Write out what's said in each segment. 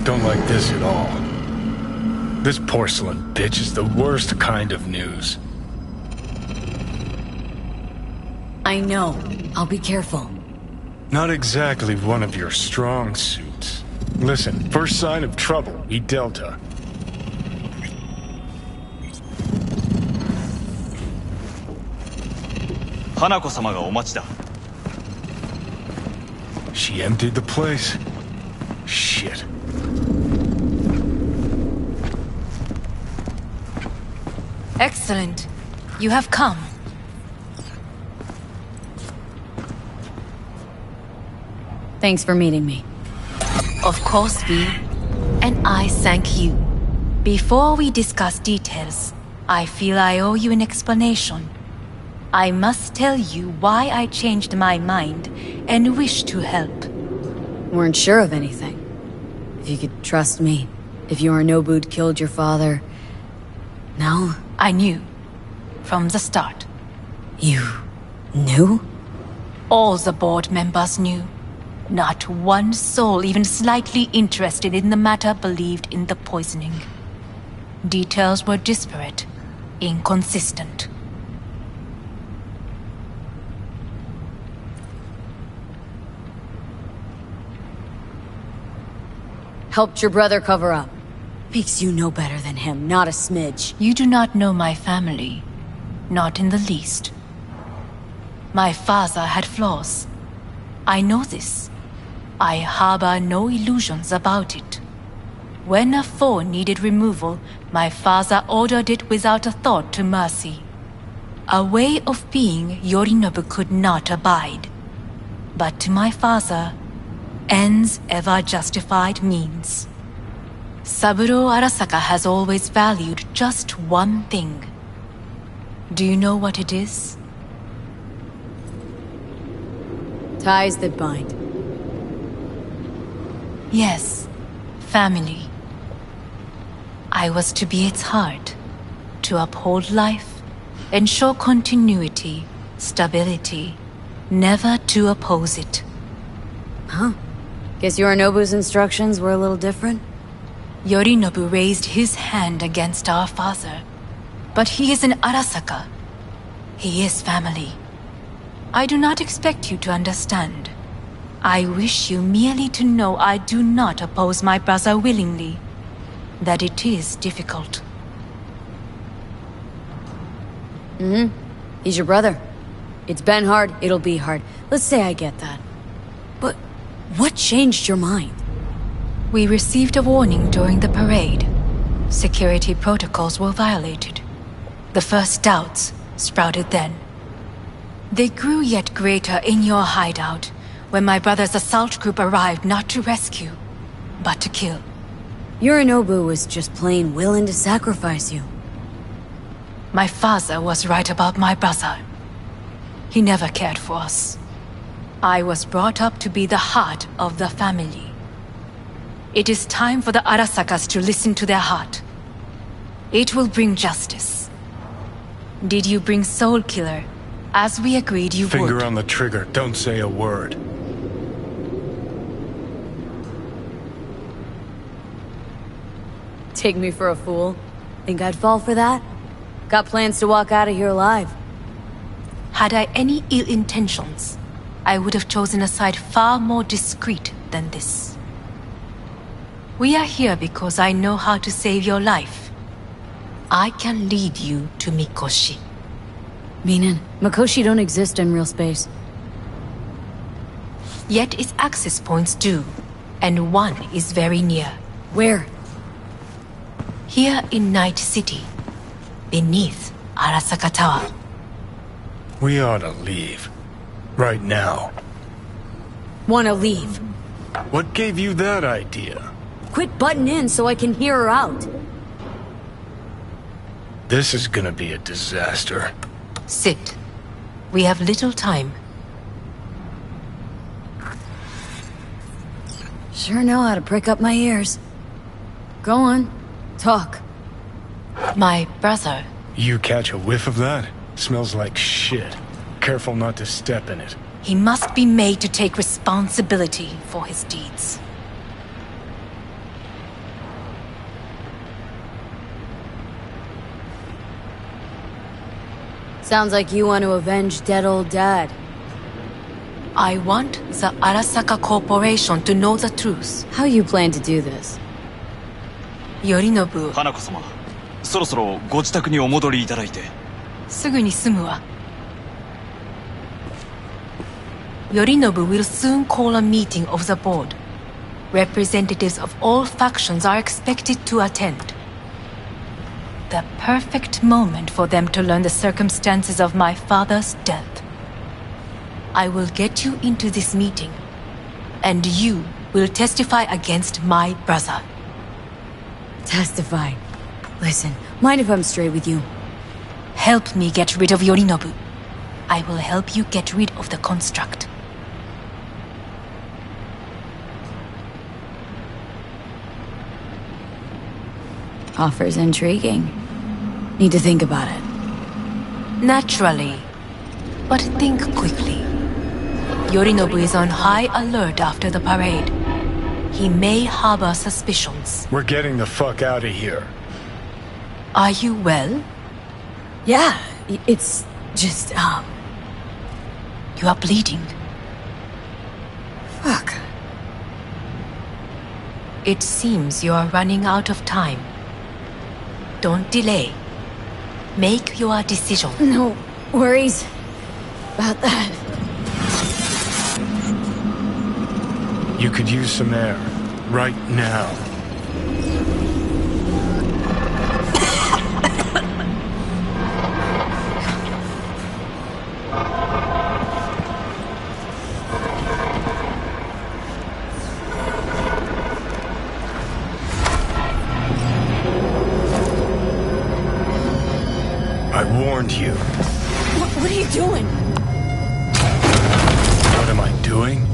Don't like this at all. This porcelain bitch is the worst kind of news. I know. I'll be careful. Not exactly one of your strong suits. Listen, first sign of trouble, eat Delta. Hanako-sama ga omachi da. She emptied the place? Shit. Excellent. You have come. Thanks for meeting me. Of course, V. And I thank you. Before we discuss details, I feel I owe you an explanation. I must tell you why I changed my mind and wish to help. Weren't sure of anything. If you could trust me. If Yorinobu'd killed your father... No? I knew. From the start. You... knew? All the board members knew. Not one soul even slightly interested in the matter believed in the poisoning. Details were disparate, inconsistent. Helped your brother cover up. Makes you no better than him, not a smidge. You do not know my family. Not in the least. My father had flaws. I know this. I harbor no illusions about it. When a foe needed removal, my father ordered it without a thought to mercy. A way of being Yorinobu could not abide. But to my father, ends ever justified means. Saburo Arasaka has always valued just one thing. Do you know what it is? Ties that bind. Yes, family. I was to be its heart, to uphold life, ensure continuity, stability, never to oppose it. Huh? Guess Yorinobu's instructions were a little different? Yorinobu raised his hand against our father. But he is an Arasaka. He is family. I do not expect you to understand. I wish you merely to know I do not oppose my brother willingly. That it is difficult. He's your brother. It's been hard, it'll be hard. Let's say I get that. But what changed your mind? We received a warning during the parade. Security protocols were violated. The first doubts sprouted then. They grew yet greater in your hideout, when my brother's assault group arrived not to rescue, but to kill. Yorinobu was just plain willing to sacrifice you. My father was right about my brother. He never cared for us. I was brought up to be the heart of the family. It is time for the Arasakas to listen to their heart. It will bring justice. Did you bring Soul Killer, as we agreed you would? Finger on the trigger, don't say a word. Take me for a fool? Think I'd fall for that? Got plans to walk out of here alive. Had I any ill intentions, I would have chosen a side far more discreet than this. We are here because I know how to save your life. I can lead you to Mikoshi. Meaning, Makoshi don't exist in real space. Yet its access points do, and one is very near. Where? Here in Night City, beneath Arasaka Tower. We ought to leave. Right now. Wanna leave? What gave you that idea? Quit butting in so I can hear her out. This is gonna be a disaster. Sit. We have little time. Sure know how to prick up my ears. Go on. Talk. My brother. You catch a whiff of that? Smells like shit. Careful not to step in it. He must be made to take responsibility for his deeds. Sounds like you want to avenge dead old dad. I want the Arasaka Corporation to know the truth. How you plan to do this? Yorinobu, 花子様、そろそろご自宅にお戻りいただいて。すぐに済むわ。Yorinobu will soon call a meeting of the board. Representatives of all factions are expected to attend. The perfect moment for them to learn the circumstances of my father's death. I will get you into this meeting, and you will testify against my brother. Testify. Listen, mind if I'm straight with you? Help me get rid of Yorinobu. I will help you get rid of the construct. Offer's intriguing. Need to think about it. Naturally. But think quickly. Yorinobu is on high alert after the parade. He may harbor suspicions. We're getting the fuck out of here. Are you well? Yeah, it's just, You are bleeding. Fuck. It seems you are running out of time. Don't delay. Make your decision. No worries about that. You could use some air. Right now. I warned you. What are you doing? What am I doing?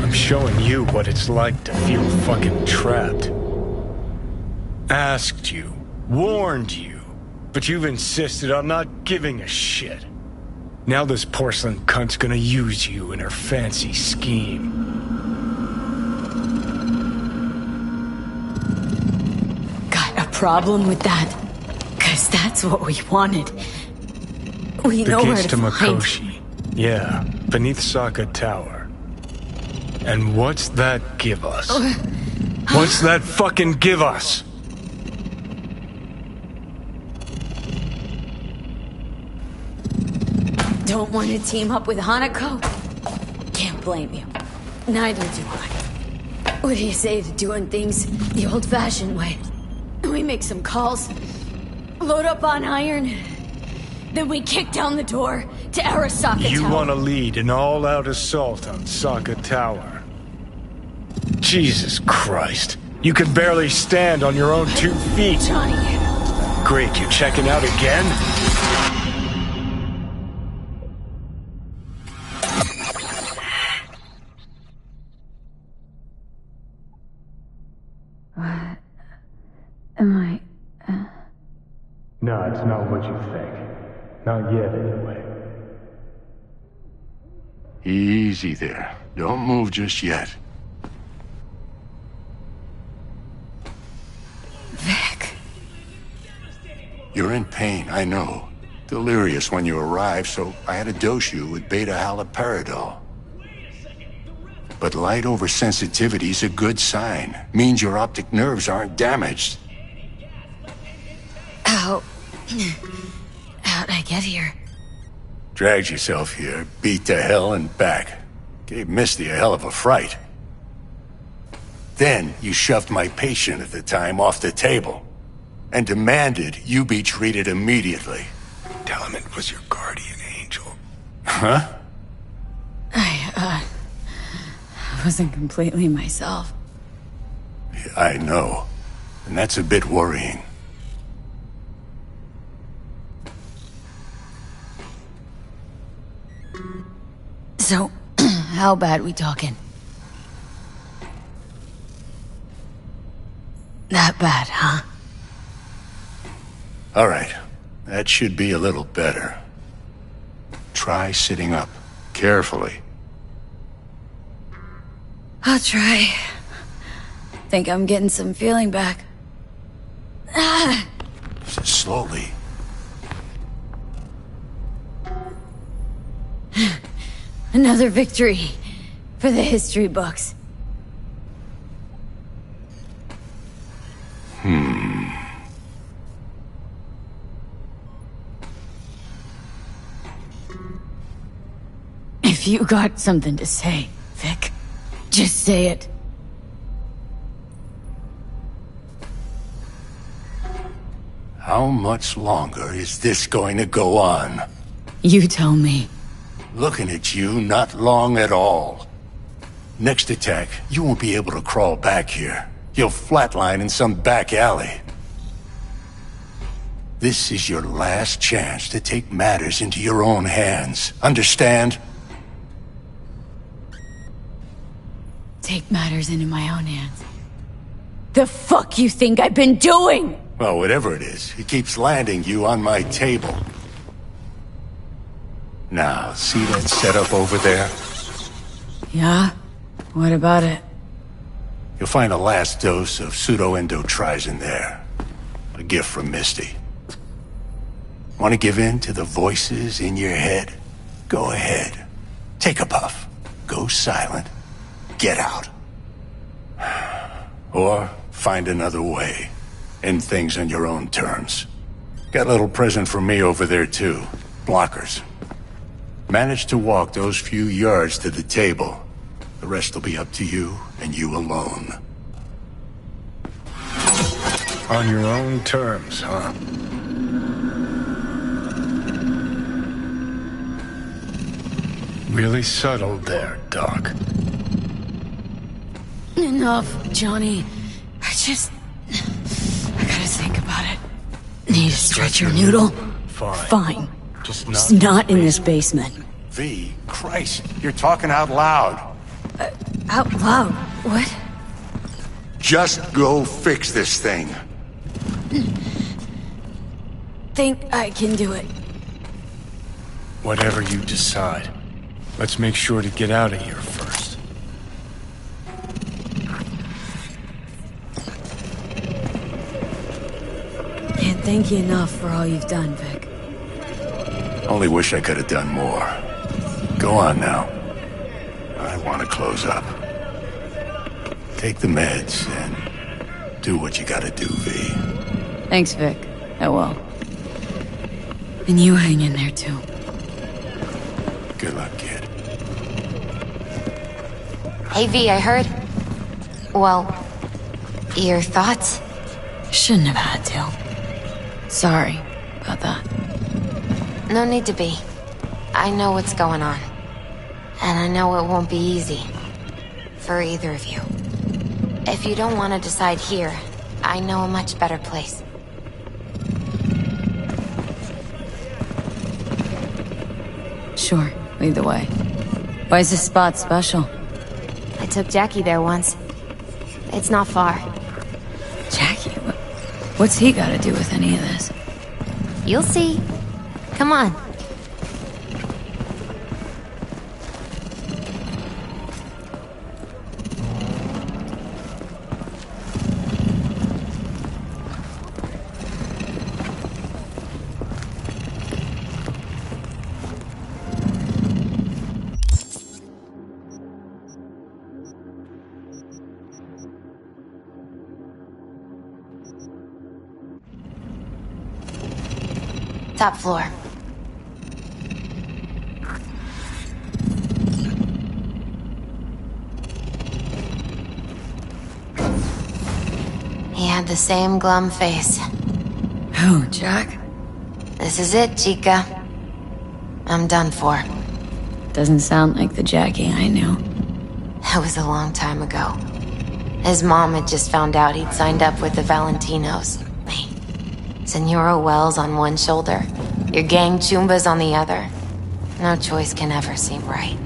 I'm showing you what it's like to feel fucking trapped. Asked you, warned you, but you've insisted on not giving a shit. Now this porcelain cunt's gonna use you in her fancy scheme. Got a problem with that? 'Cause that's what we wanted. We know where Begins to to find. Makoshi. Yeah, beneath Saka Tower. And what's that give us? What's that fucking give us? Don't want to team up with Hanako? Can't blame you. Neither do I. What do you say to doing things the old-fashioned way? We make some calls, load up on iron, then we kick down the door to Arasaka Tower. You want to lead an all-out assault on Saka Tower? Jesus Christ. You can barely stand on your own 2 feet. Johnny. Great, you checking out again? Am I... No, it's not what you think. Not yet, anyway. Easy there. Don't move just yet. Vic. You're in pain, I know. Delirious when you arrived, so I had to dose you with beta-haloperidol. But light oversensitivity is a good sign. Means your optic nerves aren't damaged. How How'd I get here? Dragged yourself here, beat to hell and back. Gave Misty a hell of a fright. Then you shoved my patient at the time off the table and demanded you be treated immediately. Tell him it was your guardian angel. Huh? I wasn't completely myself. I know. And that's a bit worrying. So, how bad we talking? That bad, huh? All right. That should be a little better. Try sitting up. Carefully. I'll try. Think I'm getting some feeling back. Slowly. Another victory for the history books. If you got something to say, Vic, just say it. How much longer is this going to go on? You tell me. Looking at you, not long at all. Next attack, you won't be able to crawl back here. You'll flatline in some back alley. This is your last chance to take matters into your own hands. Understand? Take matters into my own hands. The fuck you think I've been doing? Well, whatever it is, it keeps landing you on my table. Now, see that setup over there? Yeah? What about it? You'll find a last dose of pseudo-endotrizin there. A gift from Misty. Want to give in to the voices in your head? Go ahead. Take a puff. Go silent. Get out. Or find another way. End things on your own terms. Got a little present for me over there too. Blockers. Manage to walk those few yards to the table. The rest will be up to you, and you alone. On your own terms, huh? Really subtle there, Doc. Enough, Johnny. I gotta think about it. Need a stretcher noodle? Fine. Just not in this basement. V, Christ, you're talking out loud. Out loud? What? Just go fix this thing. Think I can do it. Whatever you decide. Let's make sure to get out of here first. Can't thank you enough for all you've done, Vic. Only wish I could have done more. Go on now. I want to close up. Take the meds and do what you gotta do, V. Thanks, Vic. I will. And you hang in there, too. Good luck, kid. Hey, V, I heard... Well, your thoughts? Shouldn't have had to. Sorry about that. No need to be. I know what's going on. And I know it won't be easy. For either of you. If you don't want to decide here, I know a much better place. Sure, lead the way. Why is this spot special? I took Jackie there once. It's not far. Jackie? What's he got to do with any of this? You'll see. Come on. Top floor. had the same glum face. Who, Jack? This is it, Chica. I'm done for. Doesn't sound like the Jackie I knew. That was a long time ago. His mom had just found out he'd signed up with the Valentinos. Hey, Senora Wells on one shoulder, your gang Chumbas on the other. No choice can ever seem right.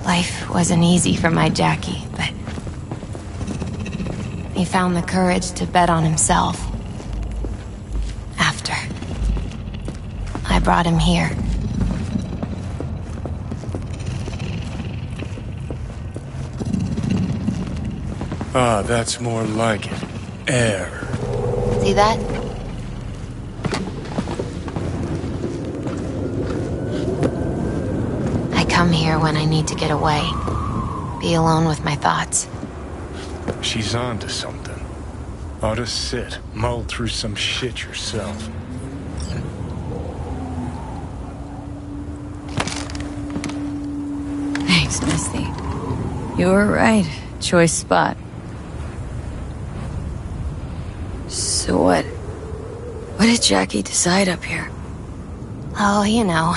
Life wasn't easy for my Jackie, but he found the courage to bet on himself. After I brought him here. Ah, that's more like it. Air. See that? I come here when I need to get away. Be alone with my thoughts. She's on to something. Ought to sit, mull through some shit yourself. Thanks, Misty. You were right. Choice spot. So what? What did Jackie decide up here? Oh, you know.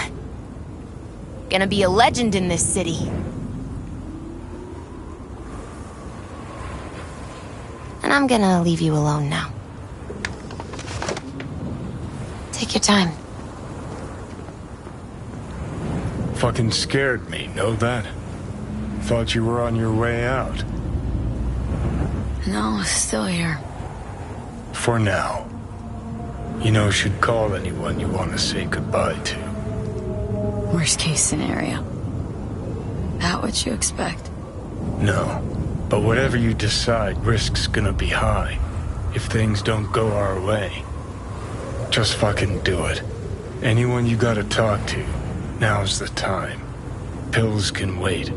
Gonna be a legend in this city. And I'm gonna leave you alone now. Take your time. Fucking scared me, know that? Thought you were on your way out. No, still here. For now. You know, should call anyone you want to say goodbye to. Worst case scenario. That what you expect? No. But whatever you decide, risk's gonna be high. If things don't go our way. Just fucking do it. Anyone you gotta talk to, now's the time. Pills can wait.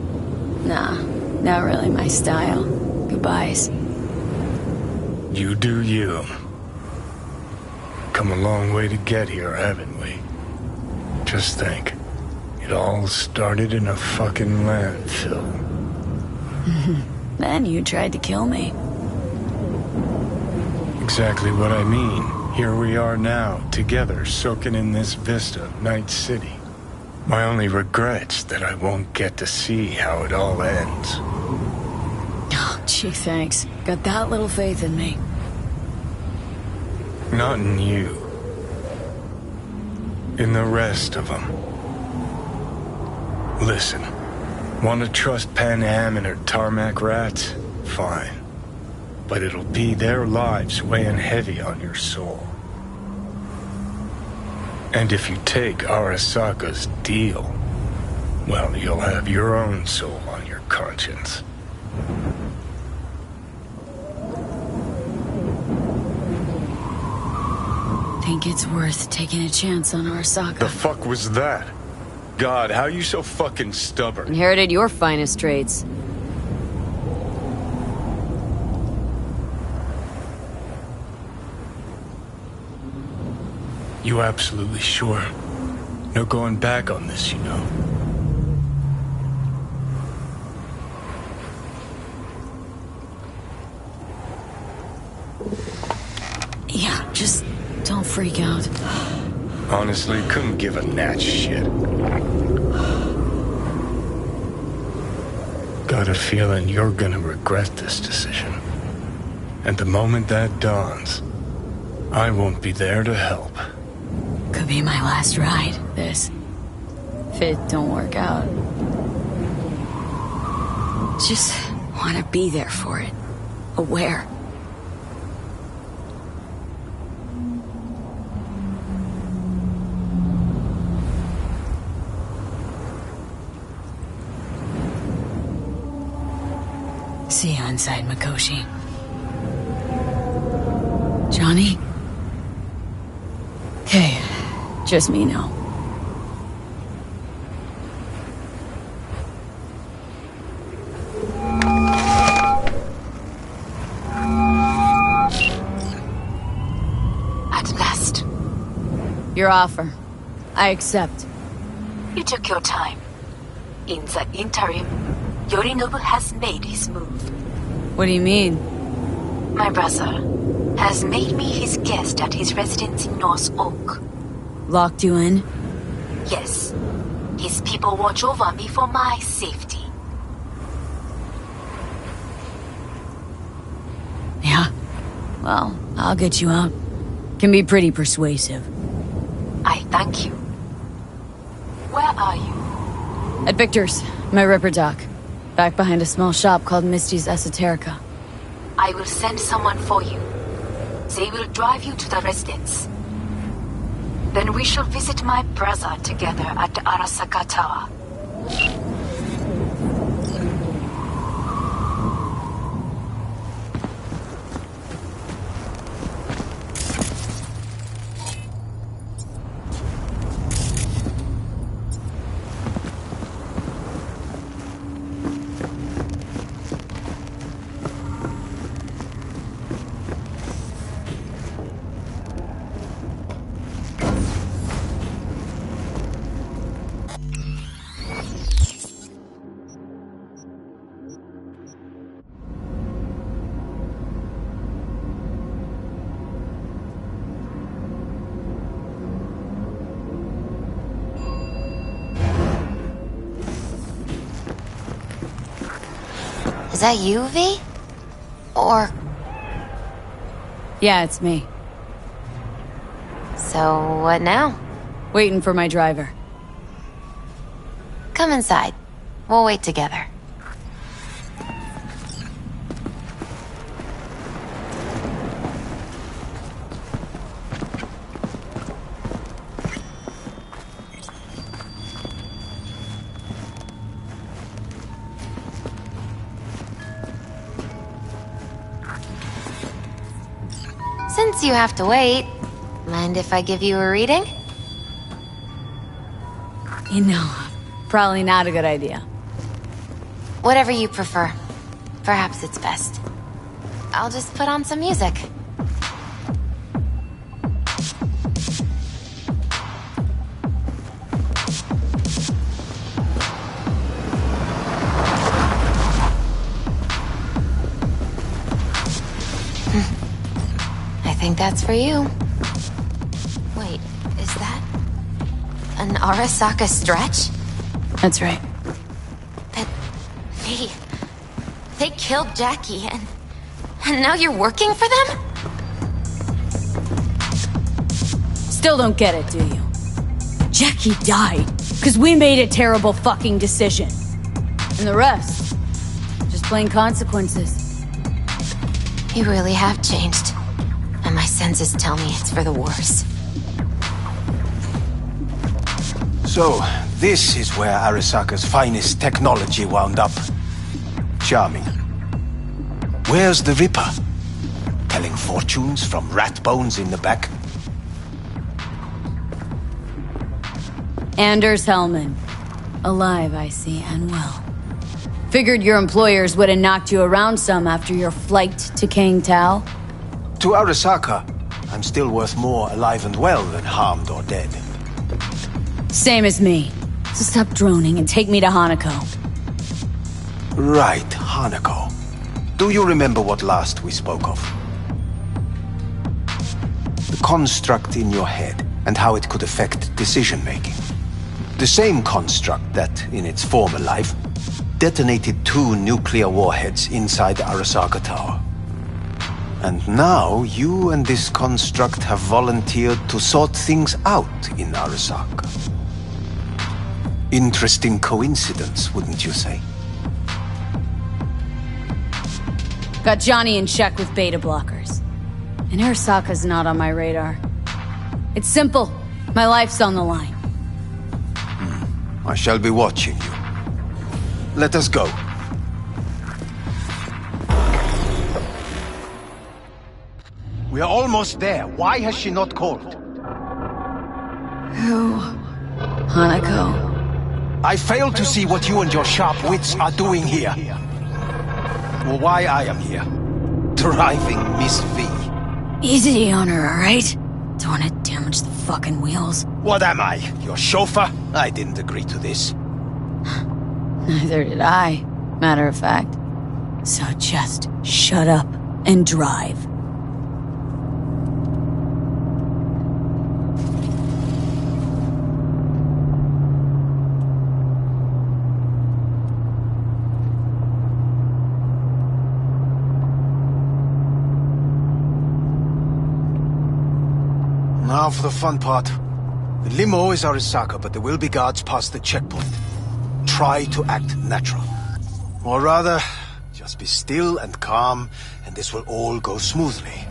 Nah, not really my style. Goodbyes. You do you. Come a long way to get here, haven't we? Just think. It all started in a fucking landfill. Then you tried to kill me. Exactly what I mean. Here we are now, together, soaking in this vista of Night City. My only regret's that I won't get to see how it all ends. Oh, gee, thanks. Got that little faith in me. Not in you. In the rest of them. Listen, want to trust Pan Am and her tarmac rats? Fine. But it'll be their lives weighing heavy on your soul. And if you take Arasaka's deal, well, you'll have your own soul on your conscience. Think it's worth taking a chance on Arasaka. The fuck was that? God, how you so fucking stubborn? Inherited your finest traits. You absolutely sure? No going back on this, you know. Yeah, just don't freak out. Honestly, couldn't give a gnat's shit. Got a feeling you're gonna regret this decision. And the moment that dawns, I won't be there to help. Could be my last ride, this. If it don't work out. Just want to be there for it. Aware. See you inside, Mikoshi. Johnny? Okay, just me now. At last. Your offer. I accept. You took your time. In the interim, Yorinobu has made his move. What do you mean? My brother has made me his guest at his residence in North Oak. Locked you in? Yes. His people watch over me for my safety. Yeah. Well, I'll get you out. Can be pretty persuasive. I thank you. Where are you? At Victor's, my ripper dock. Back behind a small shop called Misty's Esoterica. I will send someone for you. They will drive you to the residence. Then we shall visit my brother together at the Arasaka Tower. Is that you, V? Or... Yeah, it's me. So, what now? Waiting for my driver. Come inside. We'll wait together. Since you have to wait, mind if I give you a reading? You know, probably not a good idea. Whatever you prefer. Perhaps it's best. I'll just put on some music. I think that's for you. Wait, is that an Arasaka stretch? That's right. They killed Jackie and now you're working for them? Still don't get it, do you? Jackie died because we made a terrible fucking decision. And the rest, just plain consequences. You really have changed. And my senses tell me it's for the worse. So, this is where Arasaka's finest technology wound up. Charming. Where's the Ripper? Telling fortunes from rat bones in the back? Anders Hellman. Alive, I see, and well. Figured your employers would have knocked you around some after your flight to Kang Tao. To Arasaka, I'm still worth more alive and well than harmed or dead. Same as me. So stop droning and take me to Hanako. Right, Hanako. Do you remember what last we spoke of? The construct in your head and how it could affect decision-making. The same construct that, in its former life, detonated 2 nuclear warheads inside the Arasaka Tower. And now, you and this construct have volunteered to sort things out in Arasaka. Interesting coincidence, wouldn't you say? Got Johnny in check with beta blockers. And Arasaka's not on my radar. It's simple. My life's on the line. I shall be watching you. Let us go. We are almost there. Why has she not called? Who? Hanako. I fail to see what you and your sharp wits are doing here. Or why I am here. Driving Miss V. Easy on her, alright? Don't want to damage the fucking wheels. What am I? Your chauffeur? I didn't agree to this. Neither did I, matter of fact. So just shut up and drive. Now for the fun part. The limo is Arasaka, but there will be guards past the checkpoint. Try to act natural. Or rather, just be still and calm, and this will all go smoothly.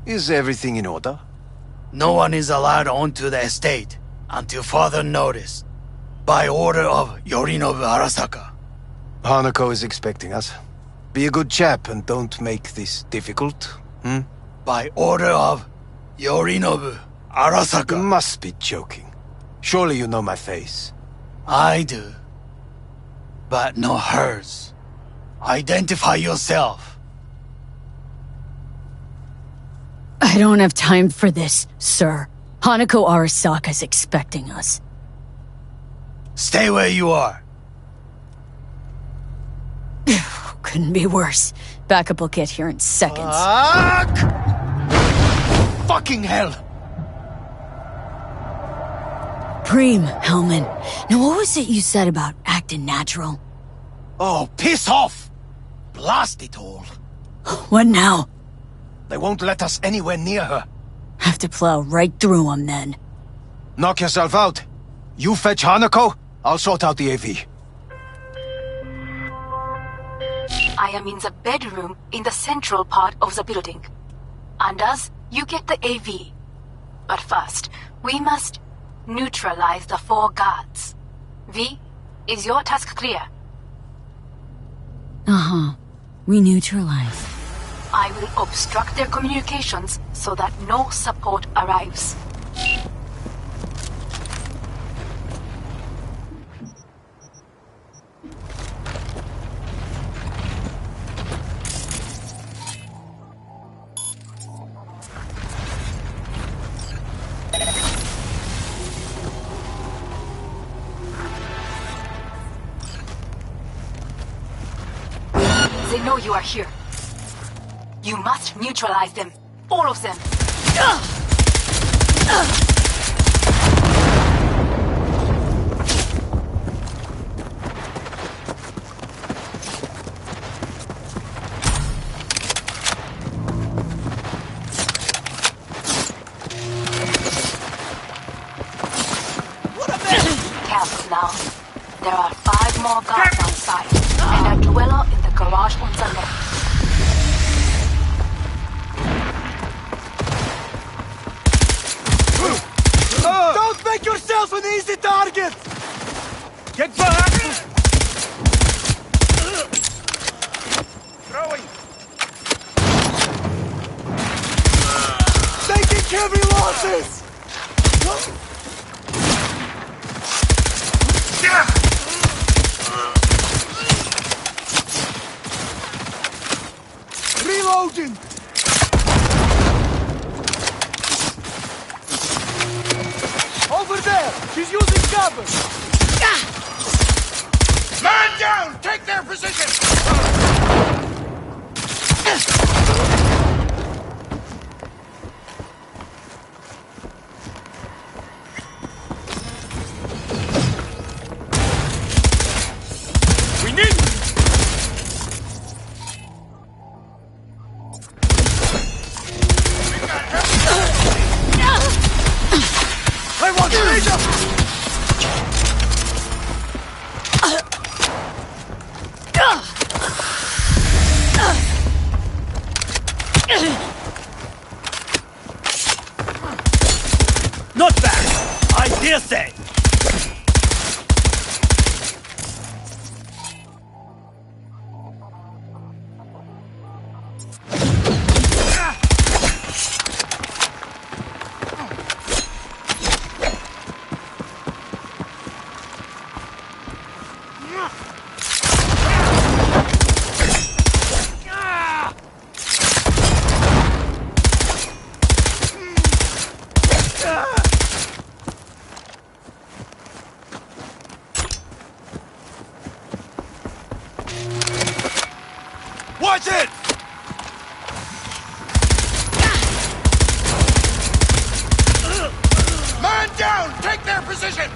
Is everything in order? No one is allowed onto the estate until further notice. By order of Yorinobu Arasaka. Hanako is expecting us. Be a good chap and don't make this difficult, By order of Yorinobu You Arasaka. must be joking. Surely you know my face. I do. But no hers. Identify yourself. I don't have time for this, sir. Hanako Arasaka's expecting us. Stay where you are. Couldn't be worse. Backup will get here in seconds. Fuck! Fucking hell! Preem, Hellman. Now what was it you said about acting natural? Oh, piss off! Blast it all. What now? They won't let us anywhere near her. Have to plow right through them then. Knock yourself out. You fetch Hanako, I'll sort out the AV. I am in the bedroom in the central part of the building. Anders, you get the AV. But first, we must neutralize the 4 guards. V, is your task clear? Uh-huh. We neutralize. I will obstruct their communications so that no support arrives. They know you are here. You must neutralize them. All of them. Camp now. There are 5 more guards on site, and a dweller in the garage on the left. Don't make yourself an easy target! Get back! Throwing! Taking heavy losses! Reloading! Over there! She's using cover! Man down! Take their position! We need... I want freedom! Not bad, I dare say. Watch it! Man down! Take their position!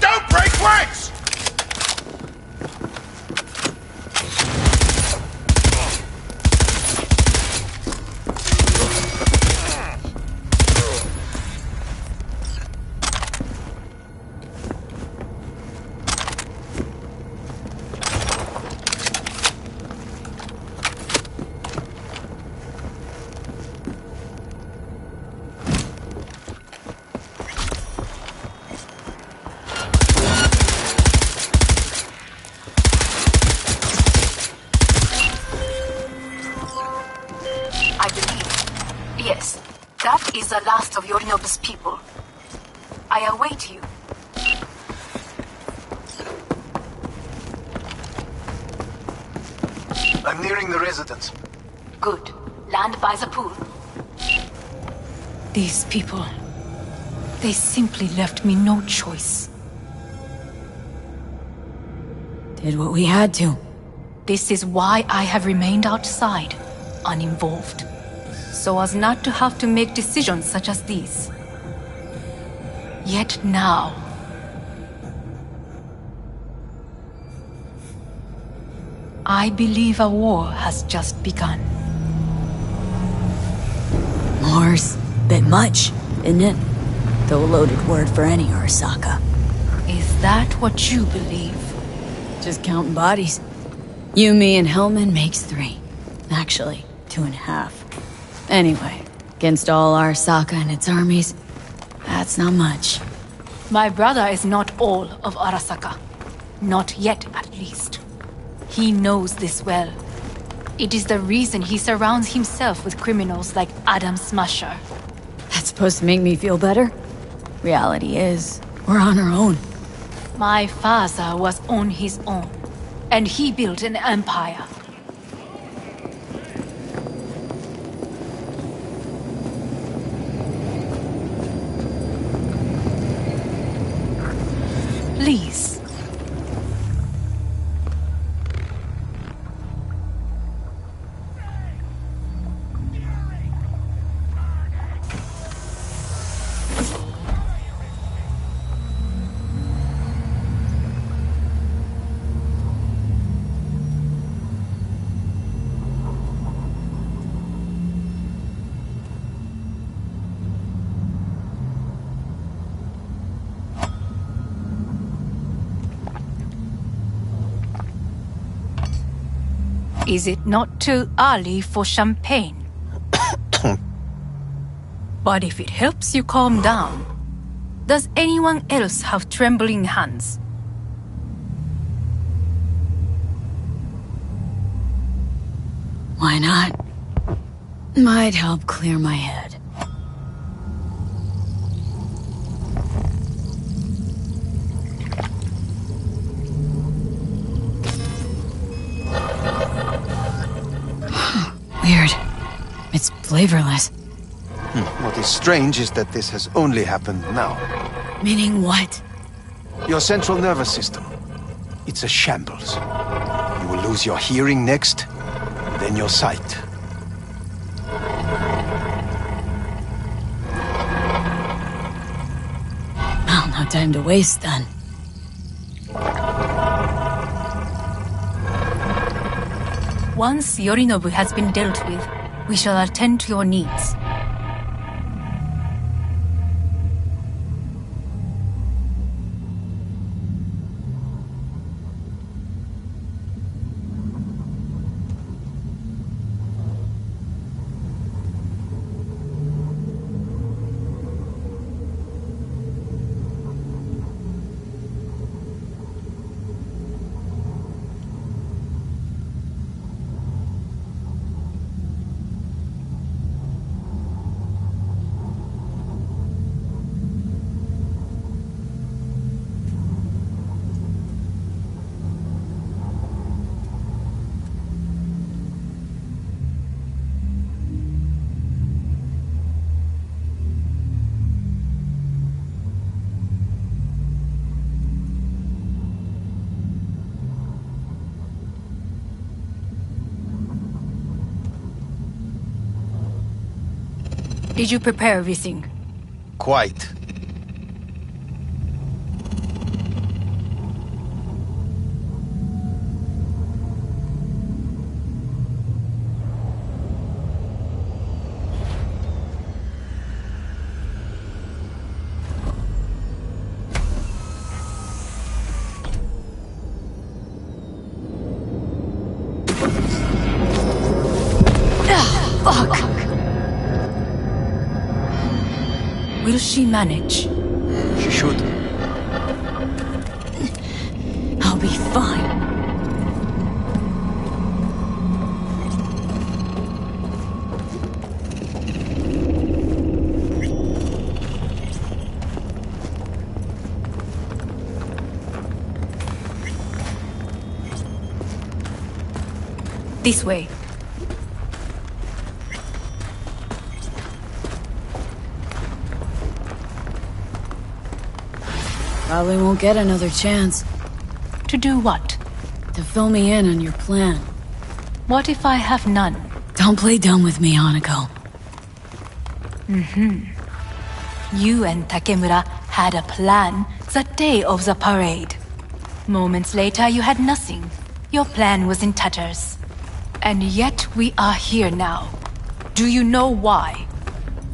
Don't break ranks! I believe. Yes, that is the last of Yorinobu's people. I await you. I'm nearing the residence. Good. Land by the pool. These people... they simply left me no choice. Did what we had to. This is why I have remained outside, uninvolved. So as not to have to make decisions such as these. Yet now... I believe a war has just begun. War's bit much, isn't it? Though a loaded word for any Arasaka. Is that what you believe? Just counting bodies. You, me, and Hellman makes 3. Actually, 2.5. Anyway, against all Arasaka and its armies, that's not much. My brother is not all of Arasaka. Not yet, at least. He knows this well. It is the reason he surrounds himself with criminals like Adam Smasher. That's supposed to make me feel better? Reality is, we're on our own. My father was on his own, and he built an empire. Please. Is it not too early for champagne? But if it helps you calm down, does anyone else have trembling hands? Why not? Might help clear my head. Weird. It's flavorless. What is strange is that this has only happened now. Meaning what? Your central nervous system. It's a shambles. You will lose your hearing next, then your sight. Well, no time to waste then. Once Yorinobu has been dealt with, we shall attend to your needs. Did you prepare everything? Quite. Fuck! Will she manage? She should. I'll be fine. This way. Probably won't get another chance To do what? to fill me in on your plan. What if I have none? Don't play dumb with me, Hanako. You and Takemura had a plan the day of the parade. Moments later, you had nothing. Your plan was in tatters. And yet we are here now. Do you know why?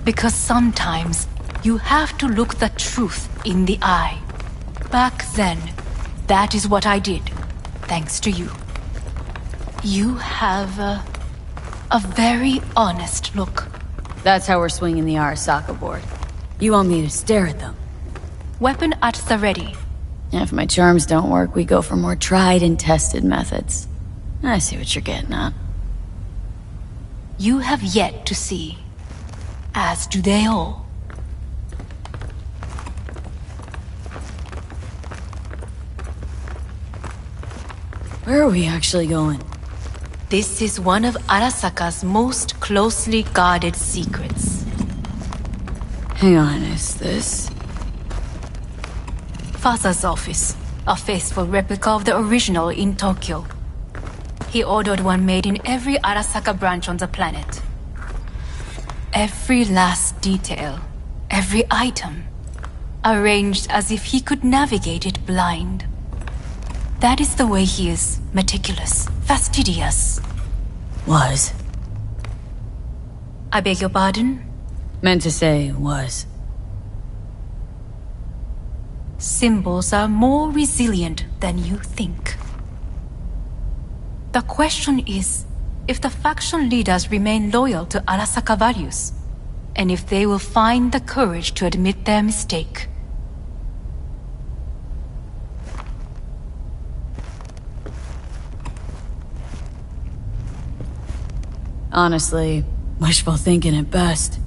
Because sometimes you have to look the truth in the eye. Back then, that is what I did, thanks to you. You have a very honest look. That's how we're swinging the Arasaka board. You want me to stare at them? Weapon at the ready. If my charms don't work, we go for more tried and tested methods. I see what you're getting at. You have yet to see, as do they all. Where are we actually going? This is one of Arasaka's most closely guarded secrets. Hang on, is this? Father's office, a faithful replica of the original in Tokyo. He ordered one made in every Arasaka branch on the planet. Every last detail, every item, arranged as if he could navigate it blind. That is the way he is, meticulous, fastidious. Was. I beg your pardon? Meant to say was. Symbols are more resilient than you think. The question is, if the faction leaders remain loyal to Arasaka values, and if they will find the courage to admit their mistake. Honestly, wishful thinking at best.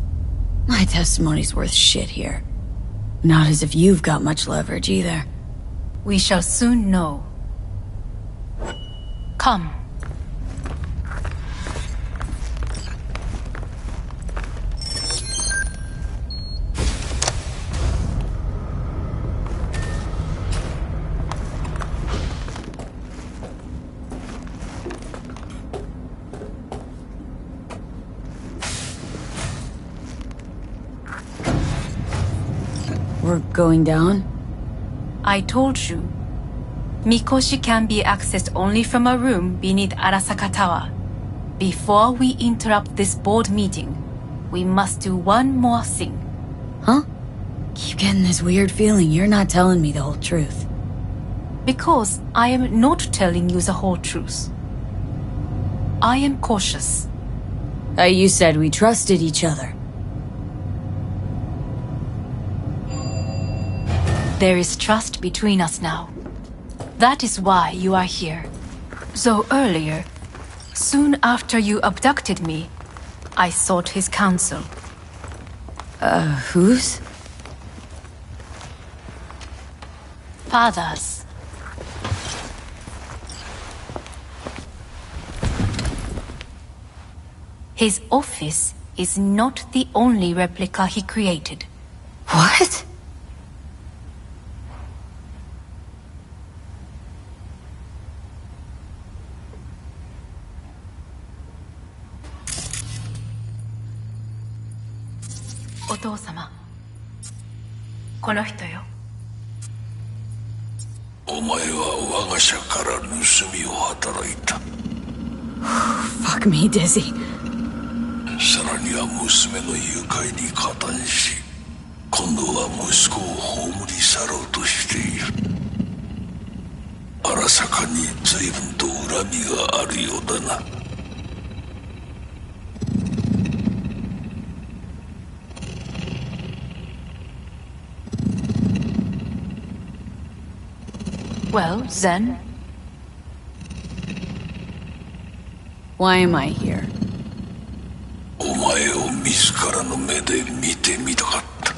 My testimony's worth shit here. Not as if you've got much leverage either. We shall soon know. Come. We're going down? I told you. Mikoshi can be accessed only from a room beneath Arasaka Tower. Before we interrupt this board meeting, we must do one more thing. Huh? Keep getting this weird feeling you're not telling me the whole truth. Because I am not telling you the whole truth. I am cautious. You said we trusted each other. There is trust between us now. That is why you are here. So earlier, soon after you abducted me, I sought his counsel. Whose? Father's. His office is not the only replica he created. What? お父様、この人よ。お前は我が社から盗みを働いた。Fuck me, Dizzy. さらには娘の誘拐に加担し、今度は息子を葬り去ろうとしている。荒坂に随分と恨みがあるようだな。Well, Zen? Why am I here? お前を自らの目で見てみたかった。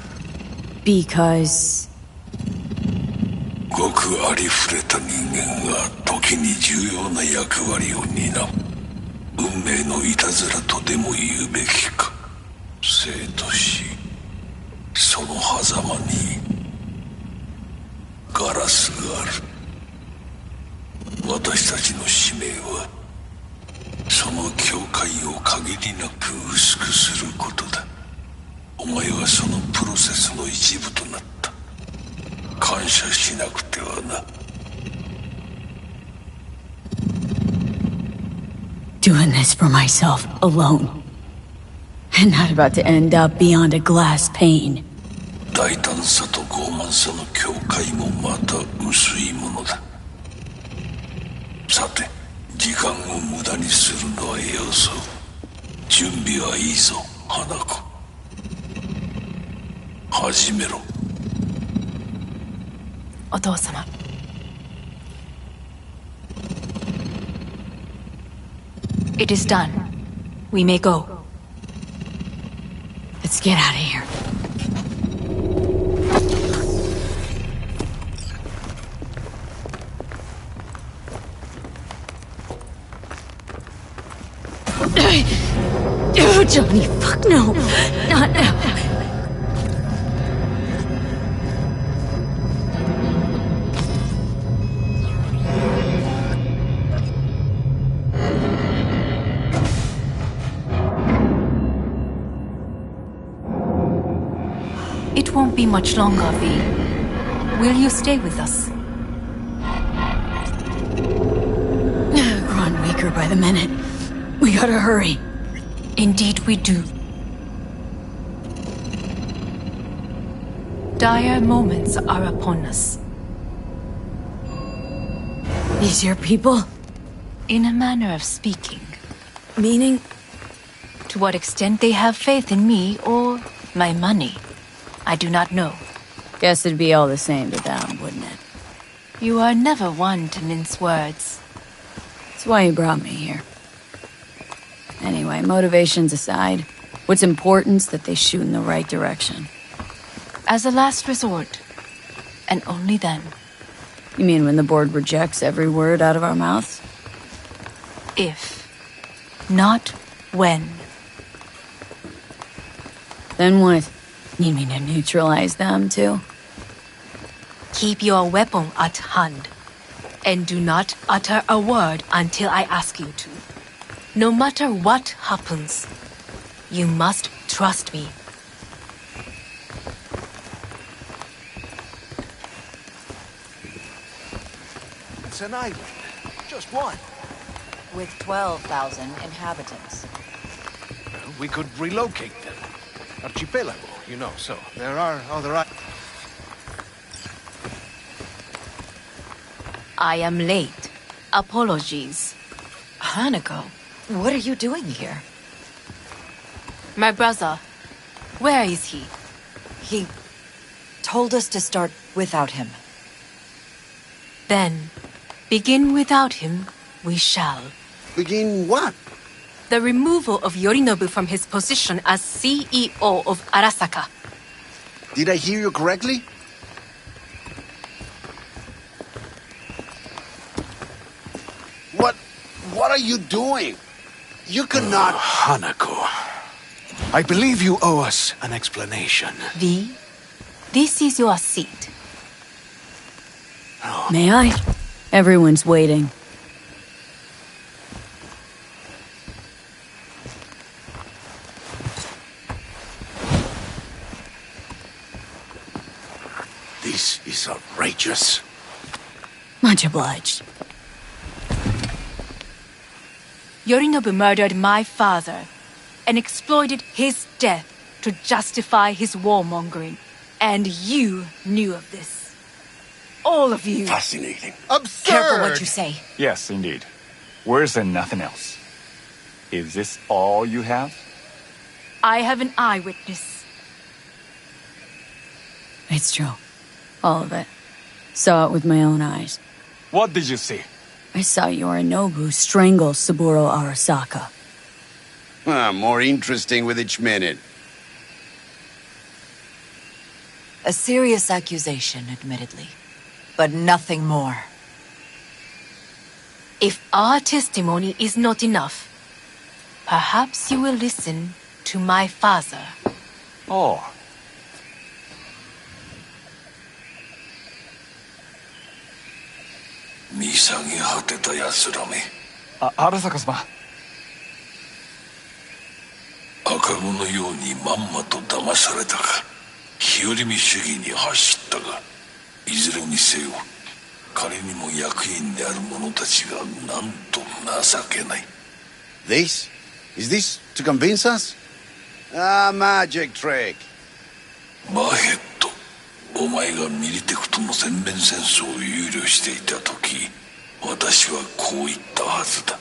Because... ごくありふれた人間が時に重要な役割を担う。運命のいたずらとでも言うべきか。生と死、その狭間にガラスがある。私たちの使命はその境界を限りなく薄くすることだ。お前はそのプロセスの一部となった。感謝しなくてはな。Doing this for myself, alone. And not about to end up beyond a glass pane. 大胆さと傲慢さの境界もまた薄いものだ。さて、時間を無駄にするのはよそう。準備はいいぞ、花子。始めろ。お父様。It is done. We may go. Let's get out of here. Oh, Johnny, fuck no. Not now. It won't be much longer, V. Will you stay with us? Growing weaker by the minute. We gotta hurry. Indeed we do. Dire moments are upon us. These your people? In a manner of speaking. Meaning? To what extent they have faith in me or my money, I do not know. Guess it'd be all the same to them, wouldn't it? You are never one to mince words. That's why you brought me here. Anyway, motivations aside, what's important's that they shoot in the right direction. As a last resort, and only then. You mean when the board rejects every word out of our mouths? If. Not when. Then what? You mean to neutralize them, too? Keep your weapon at hand. And do not utter a word until I ask you to. No matter what happens, you must trust me. It's an island. Just one. With 12,000 inhabitants. Well, we could relocate them. Archipelago, you know, so there are other... I am late. Apologies. Hanako, what are you doing here? My brother, where is he? He told us to start without him. Then, begin without him, we shall. Begin what? The removal of Yorinobu from his position as CEO of Arasaka. Did I hear you correctly? What are you doing? You cannot... Hanako. I believe you owe us an explanation. V, this is your seat. May I? Everyone's waiting. this. Much obliged. Yorinobu murdered my father and exploited his death to justify his warmongering. And you knew of this. All of you. Fascinating. Absurd! Careful what you say. Yes, indeed. Worse than nothing else. Is this all you have? I have an eyewitness. It's true. All of it. Saw it with my own eyes. What did you see? I saw Yorinobu strangle Saburo Arasaka. More interesting with each minute. A serious accusation, admittedly. But nothing more. If our testimony is not enough, perhaps you will listen to my father. Oh. Arasaka-sama. 赤子のようにまんまと騙されたか、日和見主義に走ったが、いずれにせよ彼にも役員である者たちがなんと情けない。 This? Is this to convince us? Magic trick. マーヘッド、お前がミリテクとの全面戦争を憂慮していた時、私はこう言ったはずだ。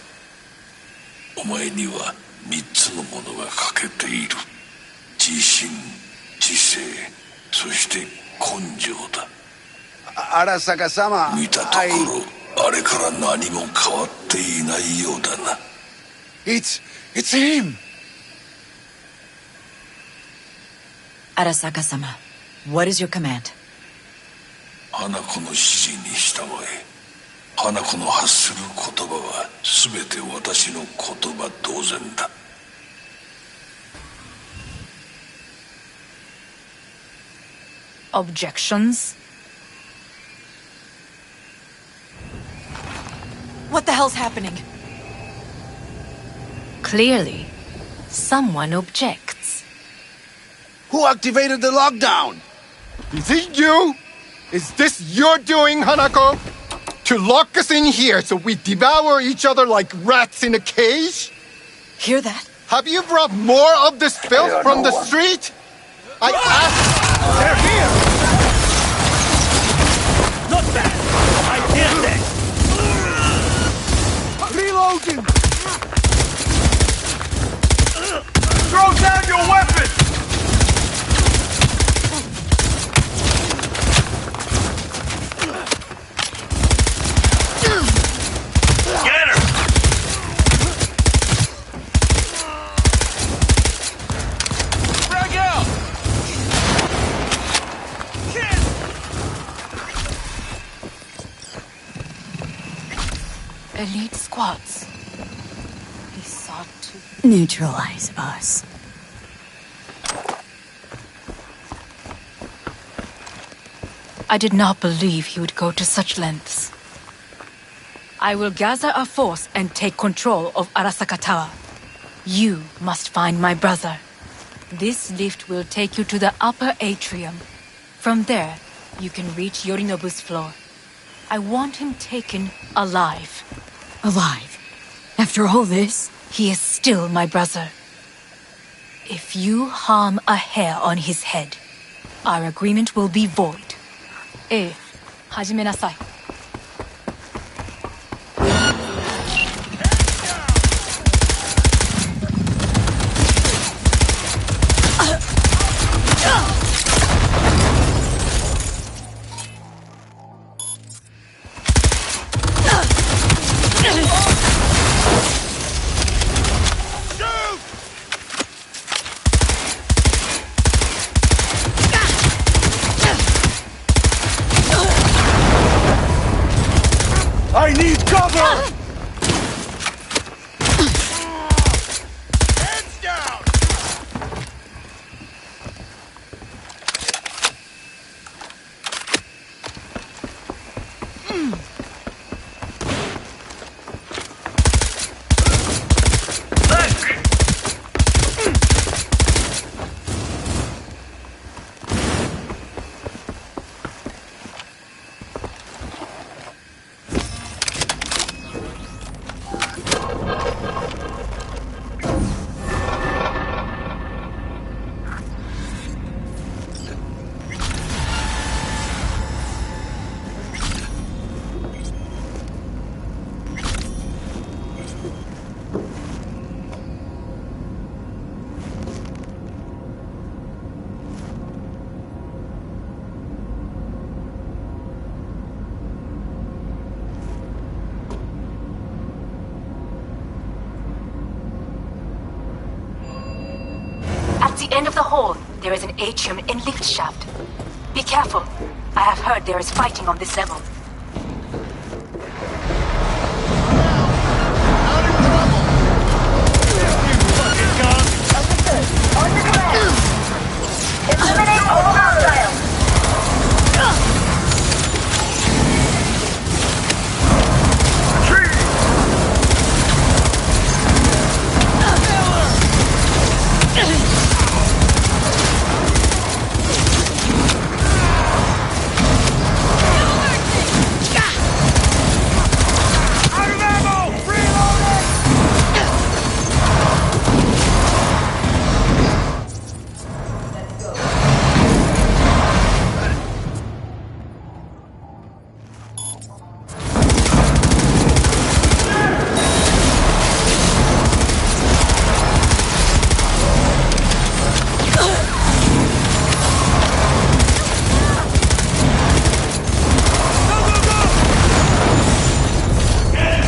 お前には3つのものが欠けている。自信、知性、そして根性だ。Arasaka-sama, 見たところ、あれから何も変わっていないようだな。It's him! Arasaka-sama, what is your command? 花子の指示に従え。花子の発する言葉は全て私の言葉同然だ。Objections? What the hell's happening? Clearly, someone objects. Who activated the lockdown? Is it you? Is this your doing, Hanako? To lock us in here so we devour each other like rats in a cage? Hear that? Have you brought more of this filth from the street? I asked... They're here! Not bad! I did this! Reloading! Throw down your weapon! Get her! Frag out! Elite squads. He sought to Neutralize us. I did not believe he would go to such lengths. I will gather a force and take control of Arasaka Tower. You must find my brother. This lift will take you to the upper atrium. From there, you can reach Yorinobu's floor. I want him taken alive. Alive? After all this? He is still my brother. If you harm a hair on his head, our agreement will be void. 始めなさい。I need cover! Hands down! the end of the hall, there is an atrium and lift shaft. Be careful. I have heard there is fighting on this level. Eliminate all hostiles!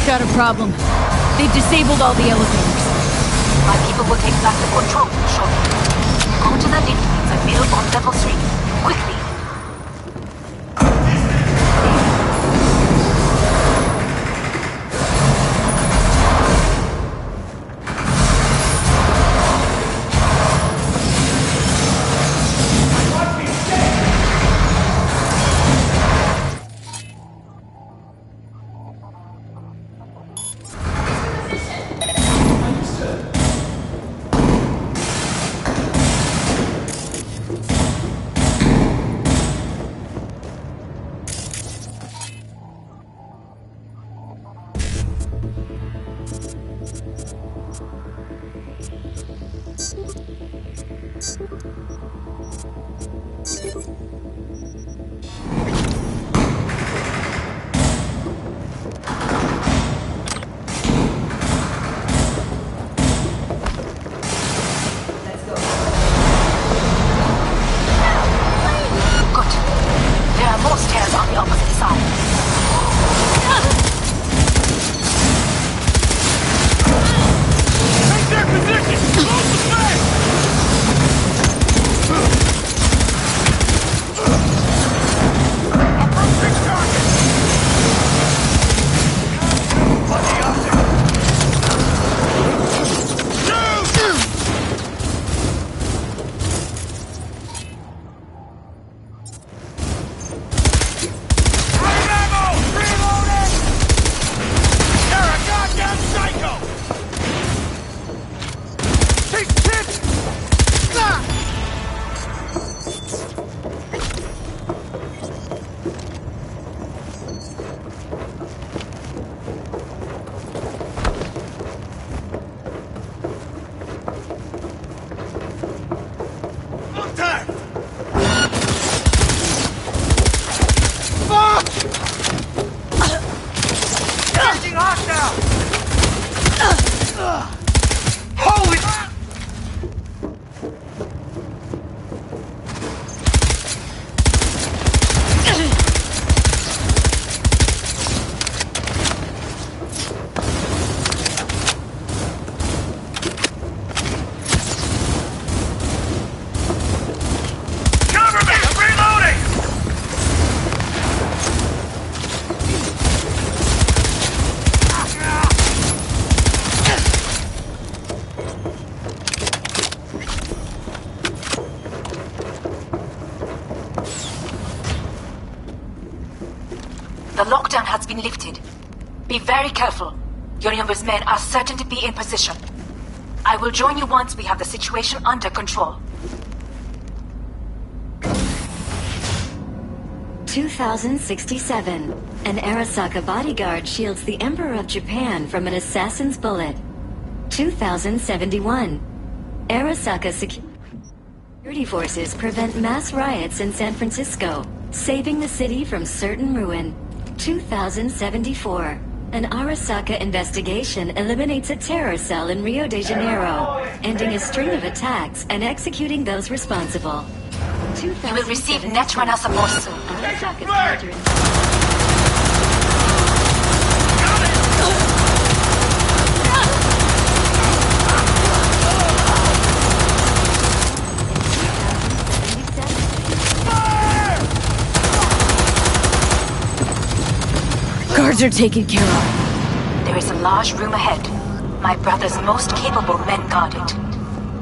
Got a problem. They've disabled all the elevators. My people will take back the control shortly. Go to the lift means I build on level 3. Quickly! The lockdown has been lifted. Be very careful. Yorinobu's men are certain to be in position. I will join you once we have the situation under control. 2067. An Arasaka bodyguard shields the Emperor of Japan from an assassin's bullet. 2071. Arasaka security forces prevent mass riots in San Francisco, saving the city from certain ruin. 2074. An Arasaka investigation eliminates a terror cell in Rio de Janeiro, ending a string of attacks and executing those responsible. You will receive Netrunner support soon. Guards are taken care of. There is a large room ahead. My brother's most capable men guard it.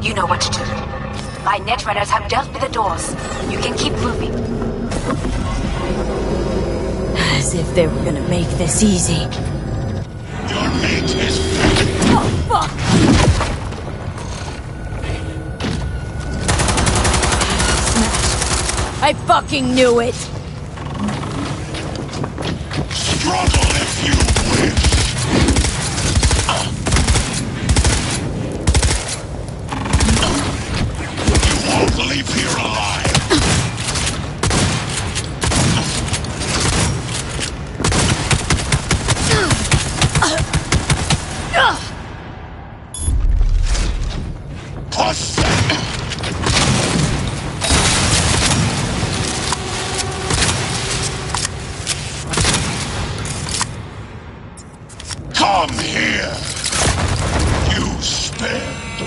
You know what to do. My netrunners have dealt with the doors. You can keep moving. As if they were gonna make this easy. Your mate is Oh, fuck! Smashed. I fucking knew it! struggle if you wish. You won't leave here alive. Come here. You stand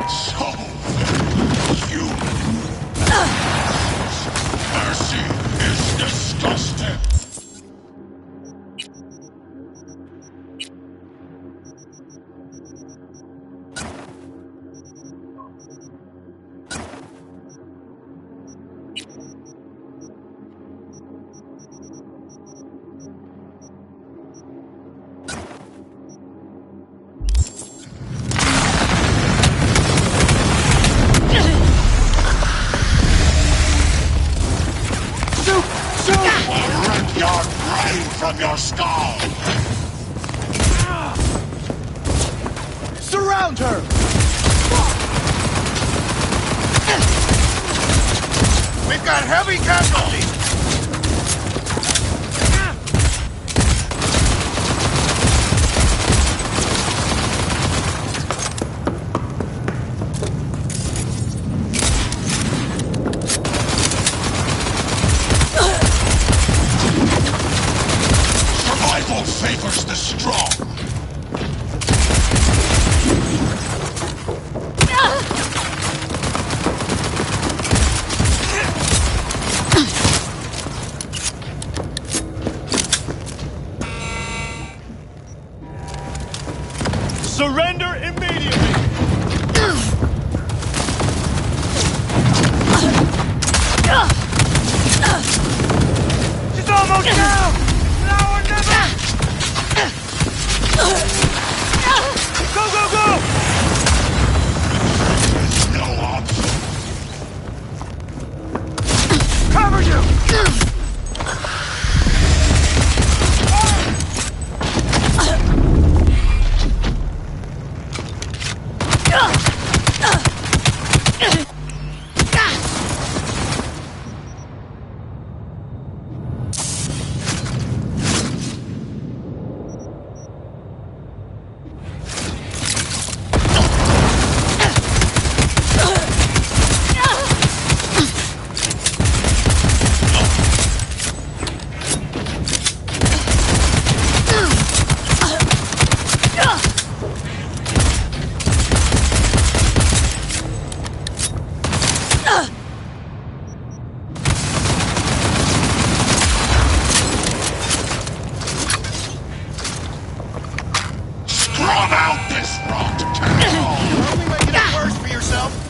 so very human. Mercy is disgusting. From your skull! Surround her! We've got heavy casualties! Favors the strong. Surrender immediately! She's almost down! Now or never! Go, go, go! There's no option. Cover you! Scrub out this rot cannon! You're only making it worse for yourself.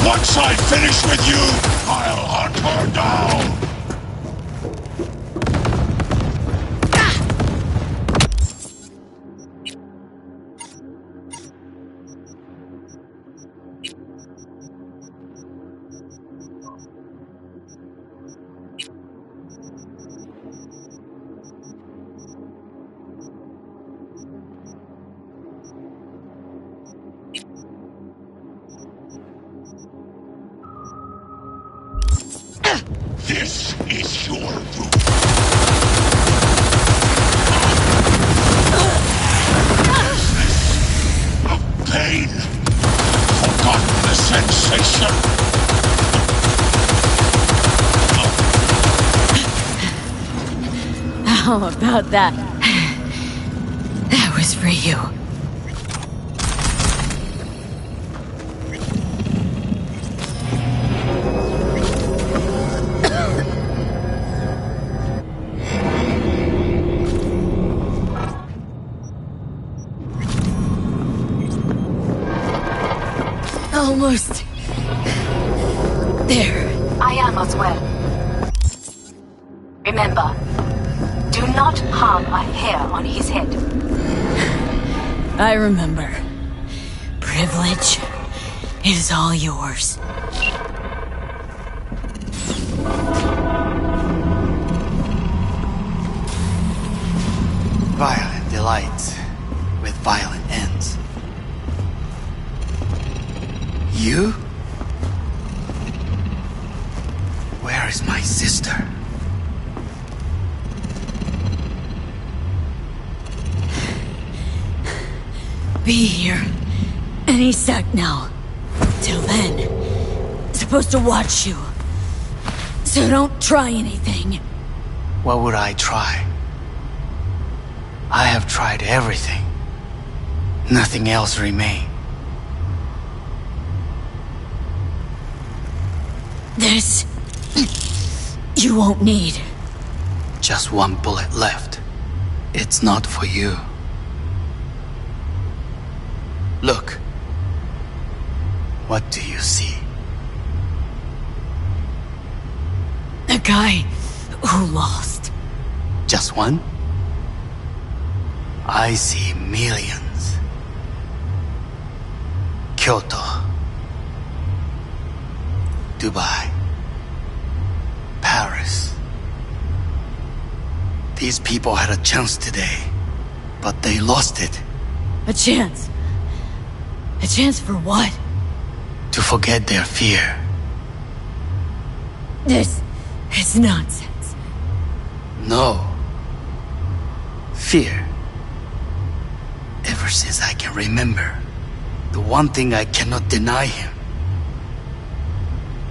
Once I finish with you, I'll hunt her down! This is your room. Of pain. Forgotten the sensation. How about that? That was for you. Almost there. I am as well. Remember, do not harm a hair on his head. I remember. Privilege is all yours. Violent delights with violent ends. You? Where is my sister? Be here any sec now. Till then, supposed to watch you. So don't try anything. What would I try? I have tried everything. Nothing else remains. This... you won't need. Just one bullet left. It's not for you. Look. What do you see? A guy who lost. Just one? I see millions. Kyoto. Dubai. Paris. These people had a chance today, but they lost it. A chance? A chance for what? To forget their fear. This is nonsense. No. Fear. Ever since I can remember, the one thing I cannot deny him.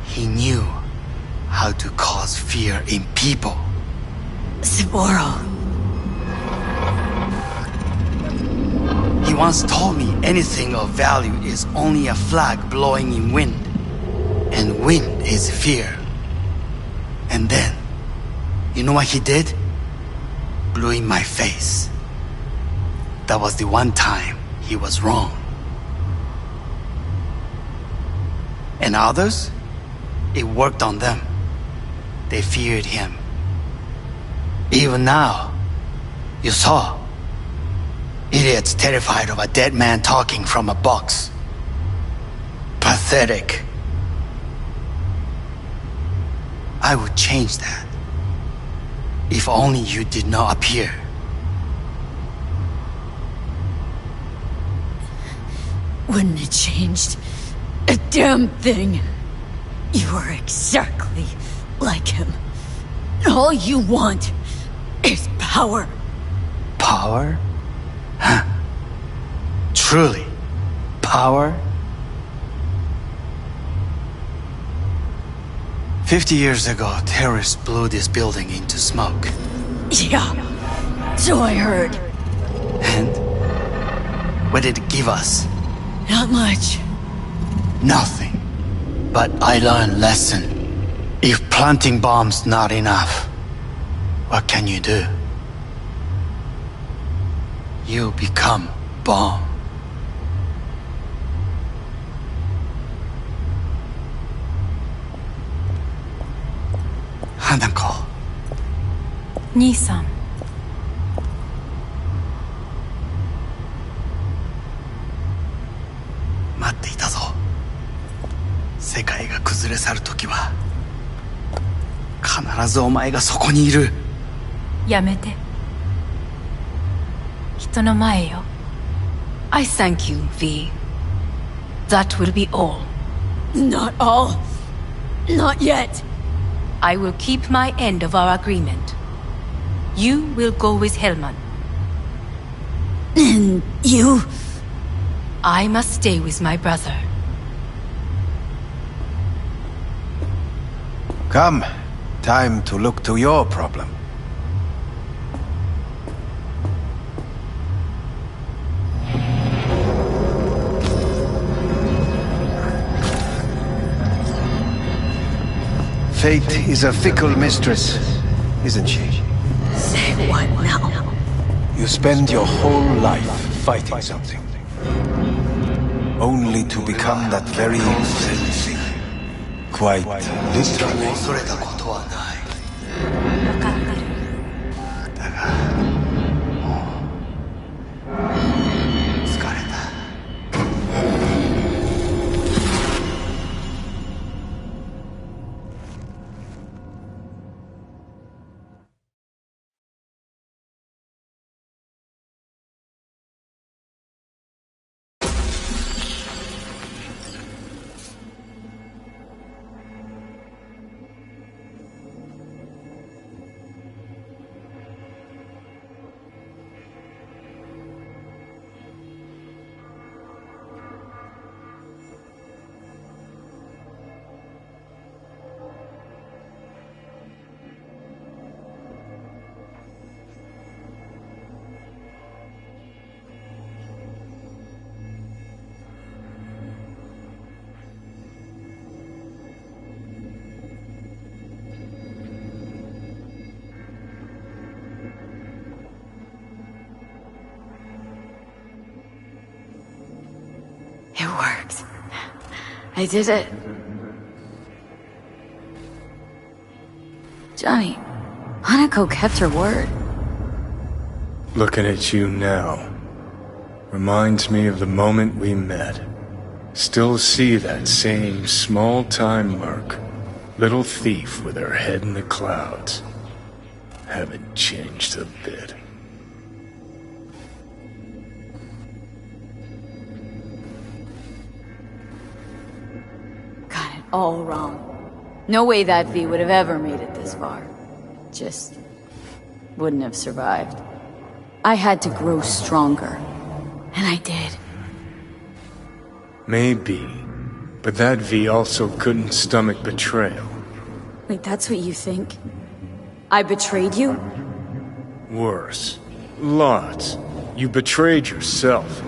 He knew how to cause fear in people. Saburo. He once told me anything of value is only a flag blowing in wind. And wind is fear. And then, you know what he did? Blew in my face. That was the one time he was wrong. And others? It worked on them. They feared him. Even now, you saw. Idiots terrified of a dead man talking from a box. Pathetic. I would change that. If only you did not appear. Wouldn't it changed a damn thing? You are exactly like him. All you want is power. Power? Huh. Truly, power? 50 years ago, terrorists blew this building into smoke. Yeah, so I heard. And? what did it give us? Not much. Nothing. But I learned lesson. If planting bombs not enough, what can you do? You become bomb. Hanako. 兄さん。待っていたぞ。世界が崩れ去る時は必ずお前がそこにいる。やめて。人の前よ。I thank you, V. That will be all. Not all. Not yet. I will keep my end of our agreement. You will go with Hellman. And you? I must stay with my brother. Come. Time to look to your problem. Fate is a fickle mistress, isn't she? Say what now? You spend your whole life fighting something, only to become that very thing. Quite literally. 恐れたことはない。分かってる。だが、もう疲れた。It worked. I did it. Johnny, Hanako kept her word. Looking at you now reminds me of the moment we met. Still see that same small-time merc. Little thief with her head in the clouds. Haven't changed a bit. Got it all wrong. No way that V would have ever made it this far. Just wouldn't have survived. I had to grow stronger. And I did. Maybe. But that V also couldn't stomach betrayal. Wait, that's what you think? I betrayed you? Worse. Lots. You betrayed yourself.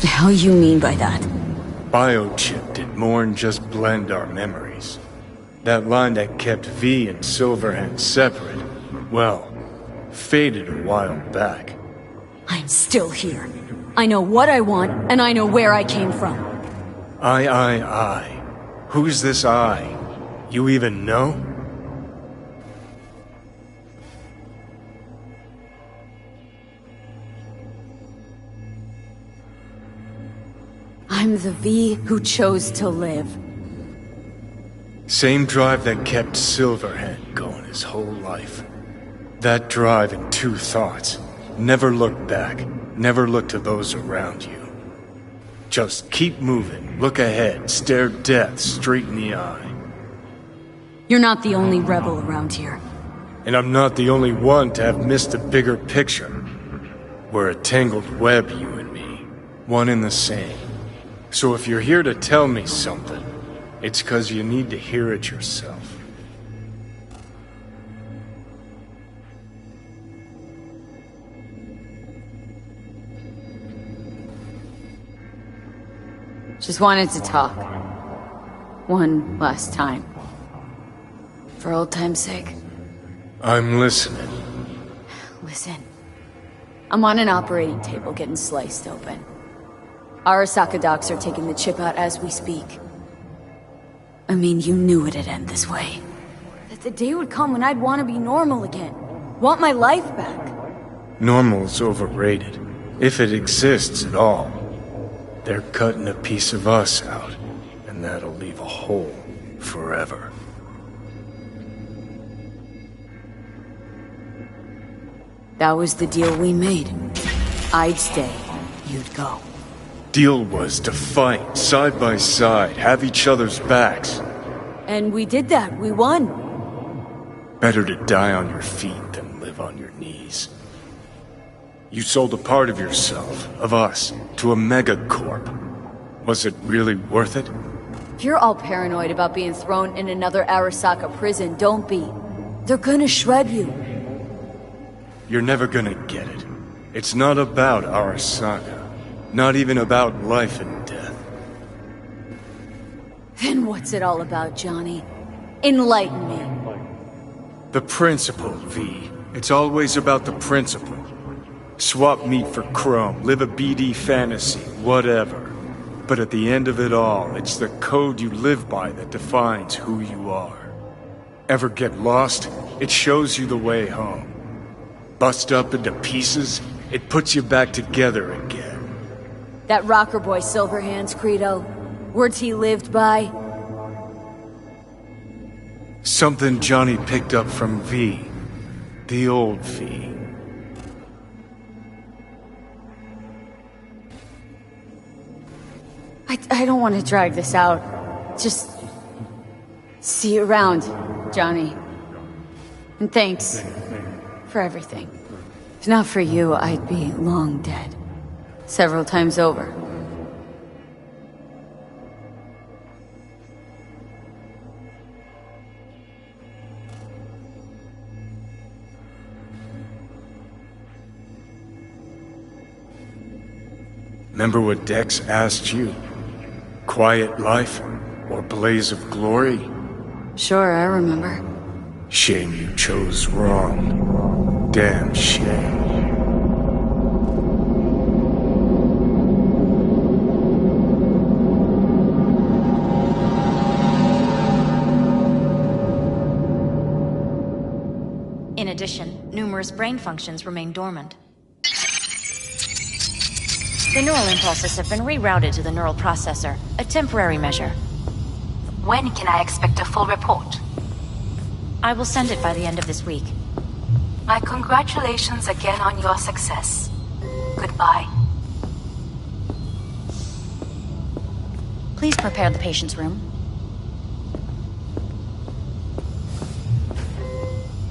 The hell you mean by that? Biochip did more than just blend our memories. That line that kept V and Silverhand separate, well, faded a while back. I'm still here. I know what I want, and I know where I came from. I. Who's this I? You even know? I'm the V who chose to live. Same drive that kept Silverhand going his whole life. That drive and two thoughts. Never look back. Never look to those around you. Just keep moving, look ahead, stare death straight in the eye. You're not the only rebel around here. And I'm not the only one to have missed the bigger picture. We're a tangled web, you and me. One and the same. So if you're here to tell me something, It's 'cause you need to hear it yourself. Just wanted to talk. One last time. For old time's sake. I'm listening. Listen. I'm on an operating table getting sliced open. Arasaka docs are taking the chip out as we speak. I mean, you knew it'd end this way. That the day would come when I'd want to be normal again. Want my life back. Normal's overrated. If it exists at all. They're cutting a piece of us out, and that'll leave a hole forever. That was the deal we made. I'd stay, you'd go. Deal was to fight, side by side, have each other's backs. And we did that, we won. Better to die on your feet than live on your knees. You sold a part of yourself, of us, to a megacorp. Was it really worth it? If you're all paranoid about being thrown in another Arasaka prison, don't be. They're gonna shred you. You're never gonna get it. It's not about Arasaka. Not even about life and death. Then what's it all about, Johnny? Enlighten me. The principle, V. It's always about the principle. Swap meat for chrome, live a BD fantasy, whatever. But at the end of it all, it's the code you live by that defines who you are. Ever get lost? It shows you the way home. Bust up into pieces, it puts you back together again. That rocker boy Silverhand's credo. Words he lived by. Something Johnny picked up from V. The old V. I don't want to drag this out. Just... see you around, Johnny. And thanks for everything. If not for you, I'd be long dead. Several times over. Remember what Dex asked you? Quiet life or blaze of glory? Sure, I remember. Shame you chose wrong. Damn shame. In addition, numerous brain functions remain dormant. The neural impulses have been rerouted to the neural processor, a temporary measure. When can I expect a full report? I will send it by the end of this week. My congratulations again on your success. Goodbye. Please prepare the patient's room.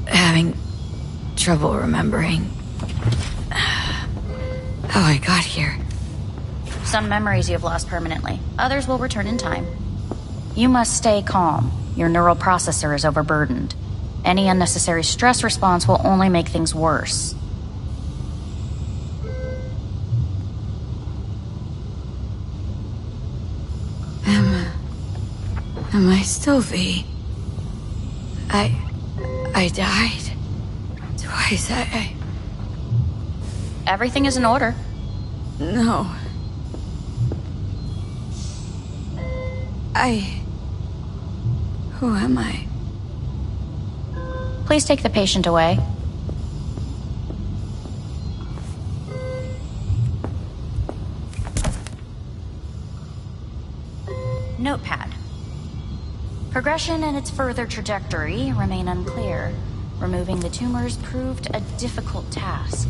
Having trouble remembering how I got here. Some memories you have lost permanently. Others will return in time. You must stay calm. Your neural processor is overburdened. Any unnecessary stress response will only make things worse. Am I still V? I died. Twice, Everything is in order. No. Who am I? Please take the patient away. Notepad. Progression and its further trajectory remain unclear. Removing the tumors proved a difficult task.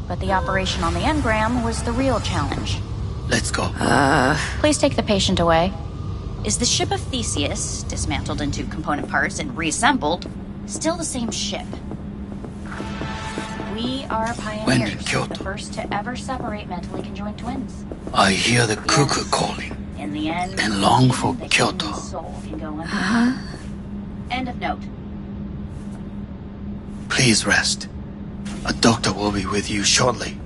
But the operation on the engram was the real challenge. Let's go. Please take the patient away. Is the ship of Theseus, dismantled into component parts and reassembled, still the same ship? We are pioneers, the first to ever separate mentally conjoined twins. I hear the cuckoo calling. In the end, and long for Kyoto. End of note. Please rest. A doctor will be with you shortly.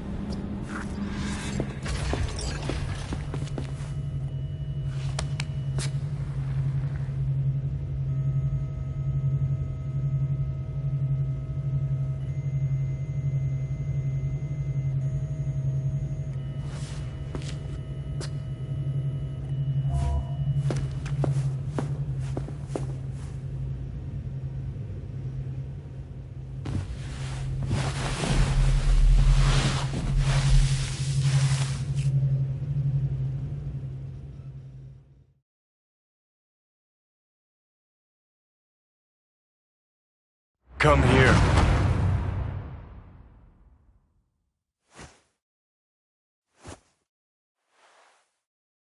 Come here.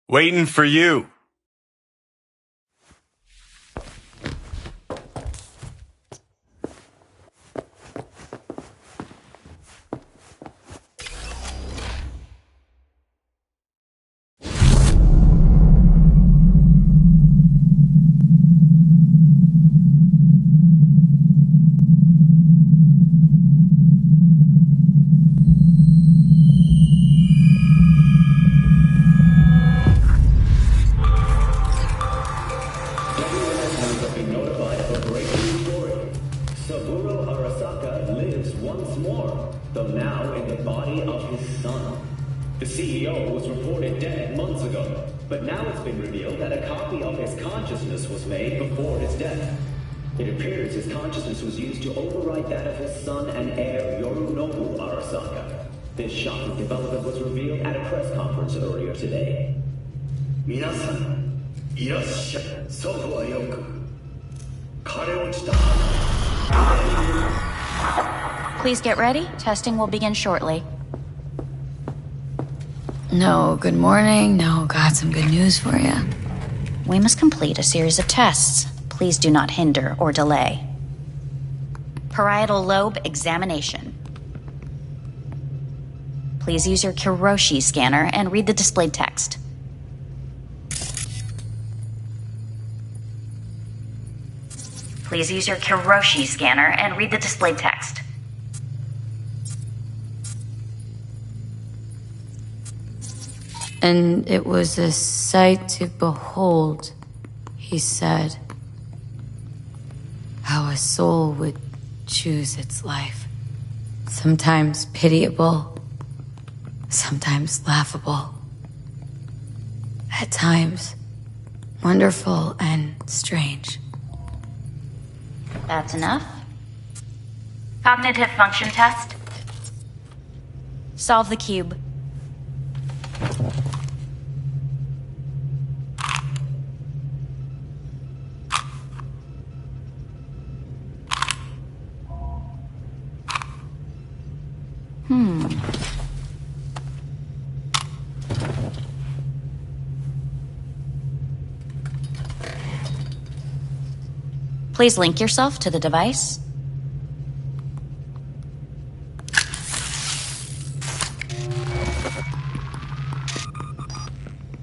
Waiting for you. The CEO was reported dead months ago, but now it's been revealed that a copy of his consciousness was made before his death. It appears his consciousness was used to override that of his son and heir, Yorinobu Arasaka. This shocking development was revealed at a press conference earlier today. Minasan, irashai, sofu wa yoku. Kare ochita. Please get ready. Testing will begin shortly. No, good morning. No, got some good news for you. We must complete a series of tests. Please do not hinder or delay. Parietal lobe examination. Please use your Kiroshi scanner and read the displayed text. Please use your Kiroshi scanner and read the displayed text. And it was a sight to behold, he said, how a soul would choose its life. Sometimes pitiable, sometimes laughable. At times, wonderful and strange. That's enough. Cognitive function test. Solve the cube. Please link yourself to the device.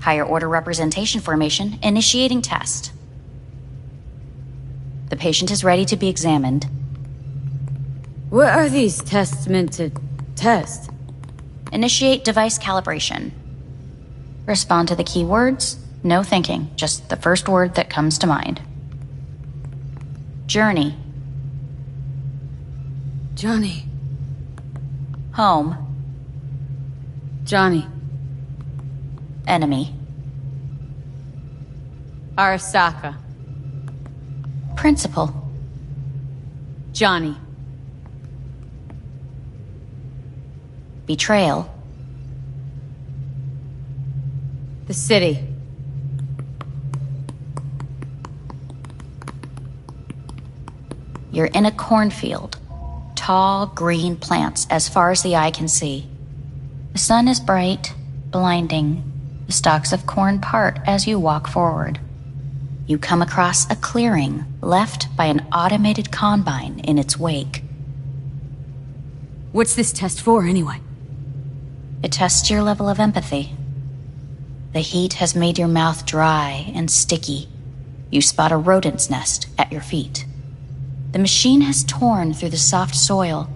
Higher order representation formation, initiating test. The patient is ready to be examined. What are these tests meant to test? Initiate device calibration. Respond to the keywords. No thinking, just the first word that comes to mind. Journey. Johnny. Home. Johnny. Enemy. Arasaka. Principal. Johnny. Betrayal. The city. You're in a cornfield. Tall, green plants as far as the eye can see. The sun is bright, blinding. The stalks of corn part as you walk forward. You come across a clearing left by an automated combine in its wake. What's this test for, anyway? It tests your level of empathy. The heat has made your mouth dry and sticky. You spot a rodent's nest at your feet. The machine has torn through the soft soil.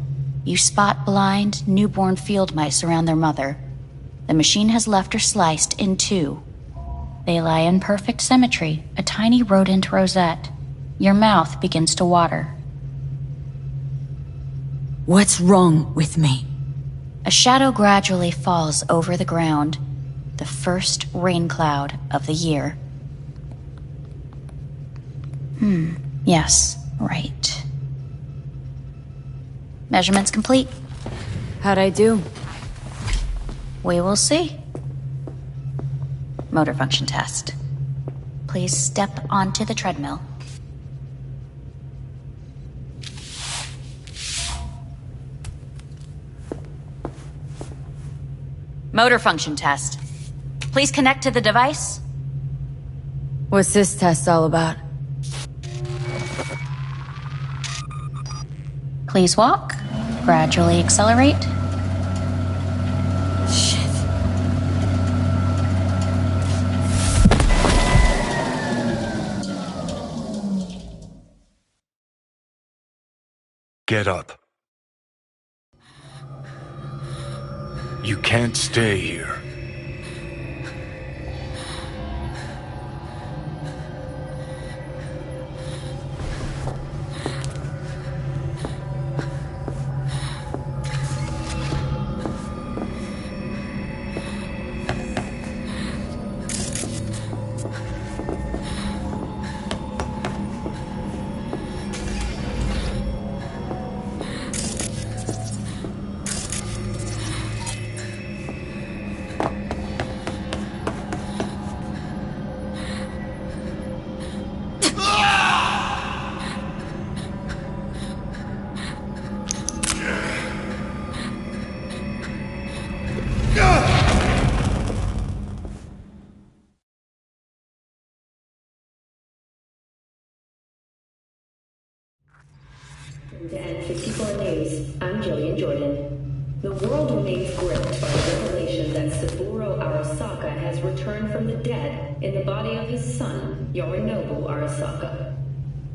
You spot blind, newborn field mice around their mother. The machine has left her sliced in two. They lie in perfect symmetry, a tiny rodent rosette. Your mouth begins to water. What's wrong with me? A shadow gradually falls over the ground, the first rain cloud of the year. Yes, right. Measurements complete. How'd I do? We will see. Motor function test. Please step onto the treadmill. Motor function test. Please connect to the device. What's this test all about? Please walk. Gradually accelerate. Shit. Get up. You can't stay here. To N64 News, I'm Jillian Jordan. The world remains gripped by the revelation that Saburo Arasaka has returned from the dead in the body of his son, Yorinobu Arasaka.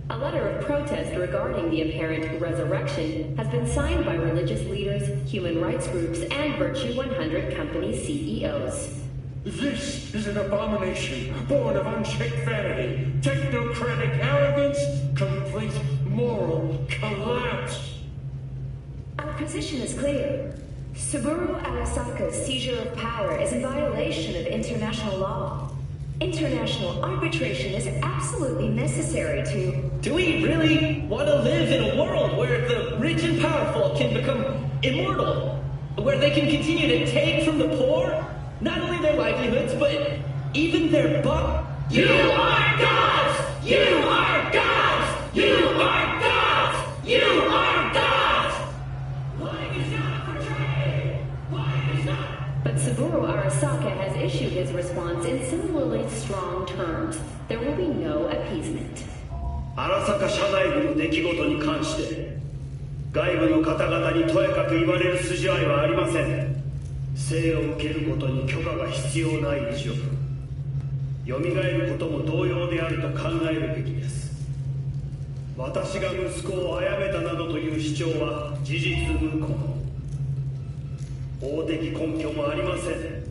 A letter of protest regarding the apparent resurrection has been signed by religious leaders, human rights groups, and Virtue 100 company CEOs. This is an abomination born of unchecked vanity, technocratic arrogance, complete moral collapse. Our position is clear. Saburo Arasaka's seizure of power is in violation of international law. International arbitration is absolutely necessary to... Do we really want to live in a world where the rich and powerful can become immortal? Where they can continue to take from the poor? Not only their livelihoods, but even their You are gods! You are gods! You are gods! You are gods! Lying is not portrayed! Lying is not... But Saburo Arasaka has issued his response in similarly strong terms. There will be no appeasement. 荒坂社内部の出来事に関して外部の方々にとやかく言われる筋合いはありません。生を受けることに許可が必要ない以上、蘇ることも同様であると考えるべきです。私が息子を殺めたなどという主張は事実無根。法的根拠もありません。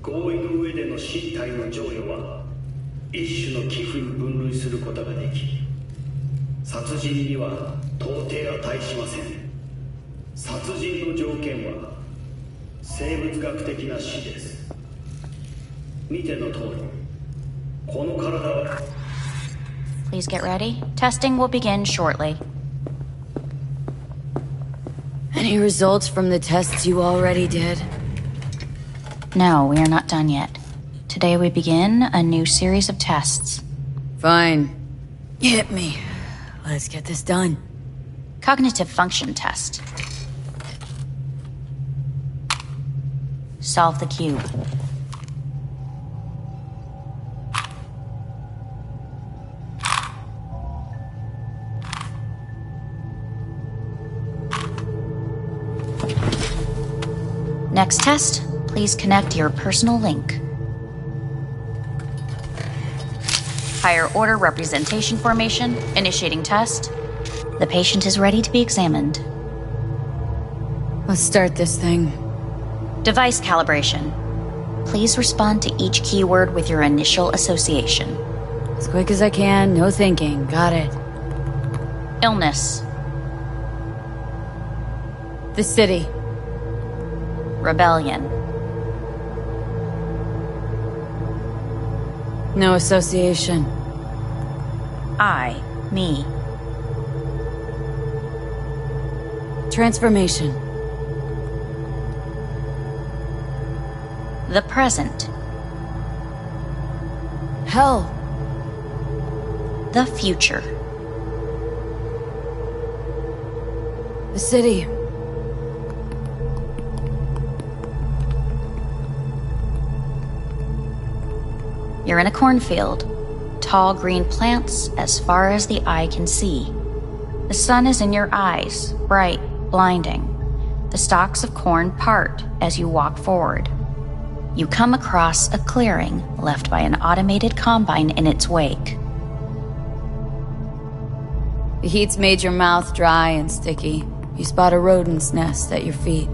合意の上での身体の贈与は一種の寄付に分類することができ、殺人には到底値しません。殺人の条件は生物学的な死です。見ての通り、この体は Please get ready. Testing will begin shortly. Any results from the tests you already did? No, we are not done yet. Today we begin a new series of tests. Fine. Hit me. Let's get this done. Cognitive function test. Solve the cube. Next test, please connect your personal link. Higher order representation formation, initiating test. The patient is ready to be examined. Let's start this thing. Device calibration. Please respond to each keyword with your initial association. As quick as I can, no thinking. Got it. Illness. The city. Rebellion. No association. I, me. Transformation. The present. Hell. The future. The city. You're in a cornfield. Tall green plants as far as the eye can see. The sun is in your eyes, bright, blinding. The stalks of corn part as you walk forward. You come across a clearing left by an automated combine in its wake. The heat's made your mouth dry and sticky. You spot a rodent's nest at your feet.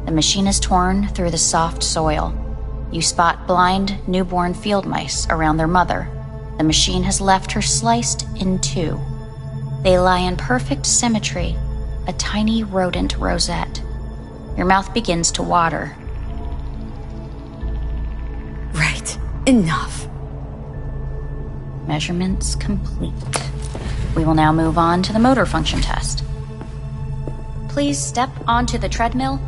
The machine is torn through the soft soil. You spot blind, newborn field mice around their mother. The machine has left her sliced in two. They lie in perfect symmetry, a tiny rodent rosette. Your mouth begins to water. Right. Enough. Measurements complete. We will now move on to the motor function test. Please step onto the treadmill.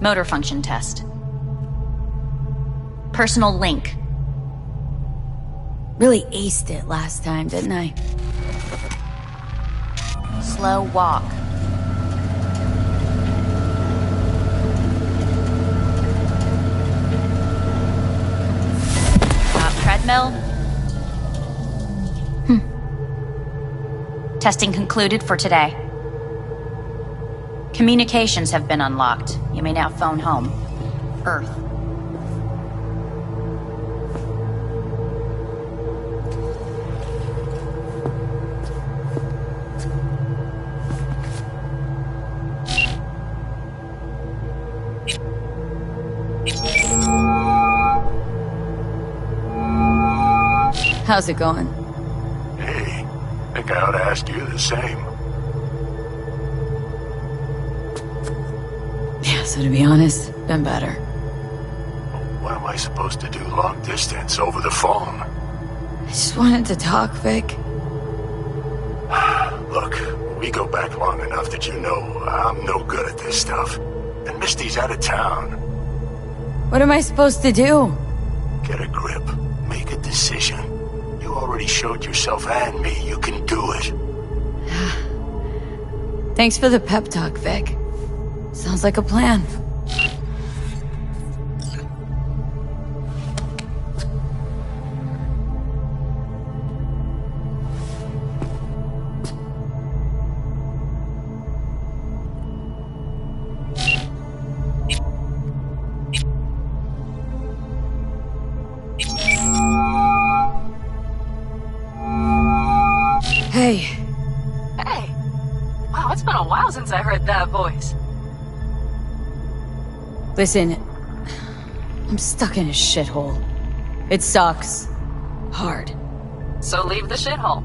Motor function test. Personal link. Really aced it last time, didn't I? Slow walk. Treadmill. Testing concluded for today. Communications have been unlocked. You may now phone home. Earth. How's it going? Hey, I think I ought to ask you the same. Yeah, so to be honest, been better. What am I supposed to do long distance over the phone? I just wanted to talk, Vic. Look, we go back long enough that you know I'm no good at this stuff. And Misty's out of town. What am I supposed to do? Get a grip. Make a decision. You already showed yourself and me you can do it. Thanks for the pep talk, Vic. Sounds like a plan. Hey. Hey. Wow, it's been a while since I heard that voice. Listen, I'm stuck in a shithole. It sucks. Hard. So leave the shithole.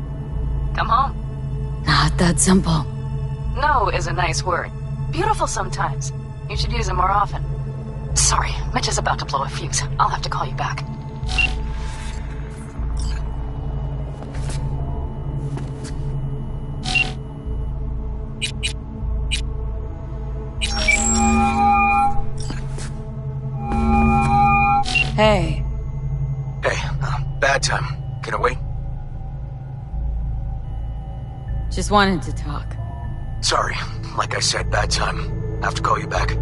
Come home. Not that simple. No is a nice word. Beautiful sometimes. You should use it more often. Sorry, Mitch is about to blow a fuse. I'll have to call you back. Hey. Hey, bad time. Can I wait? Just wanted to talk. Sorry. Like I said, bad time. I have to call you back.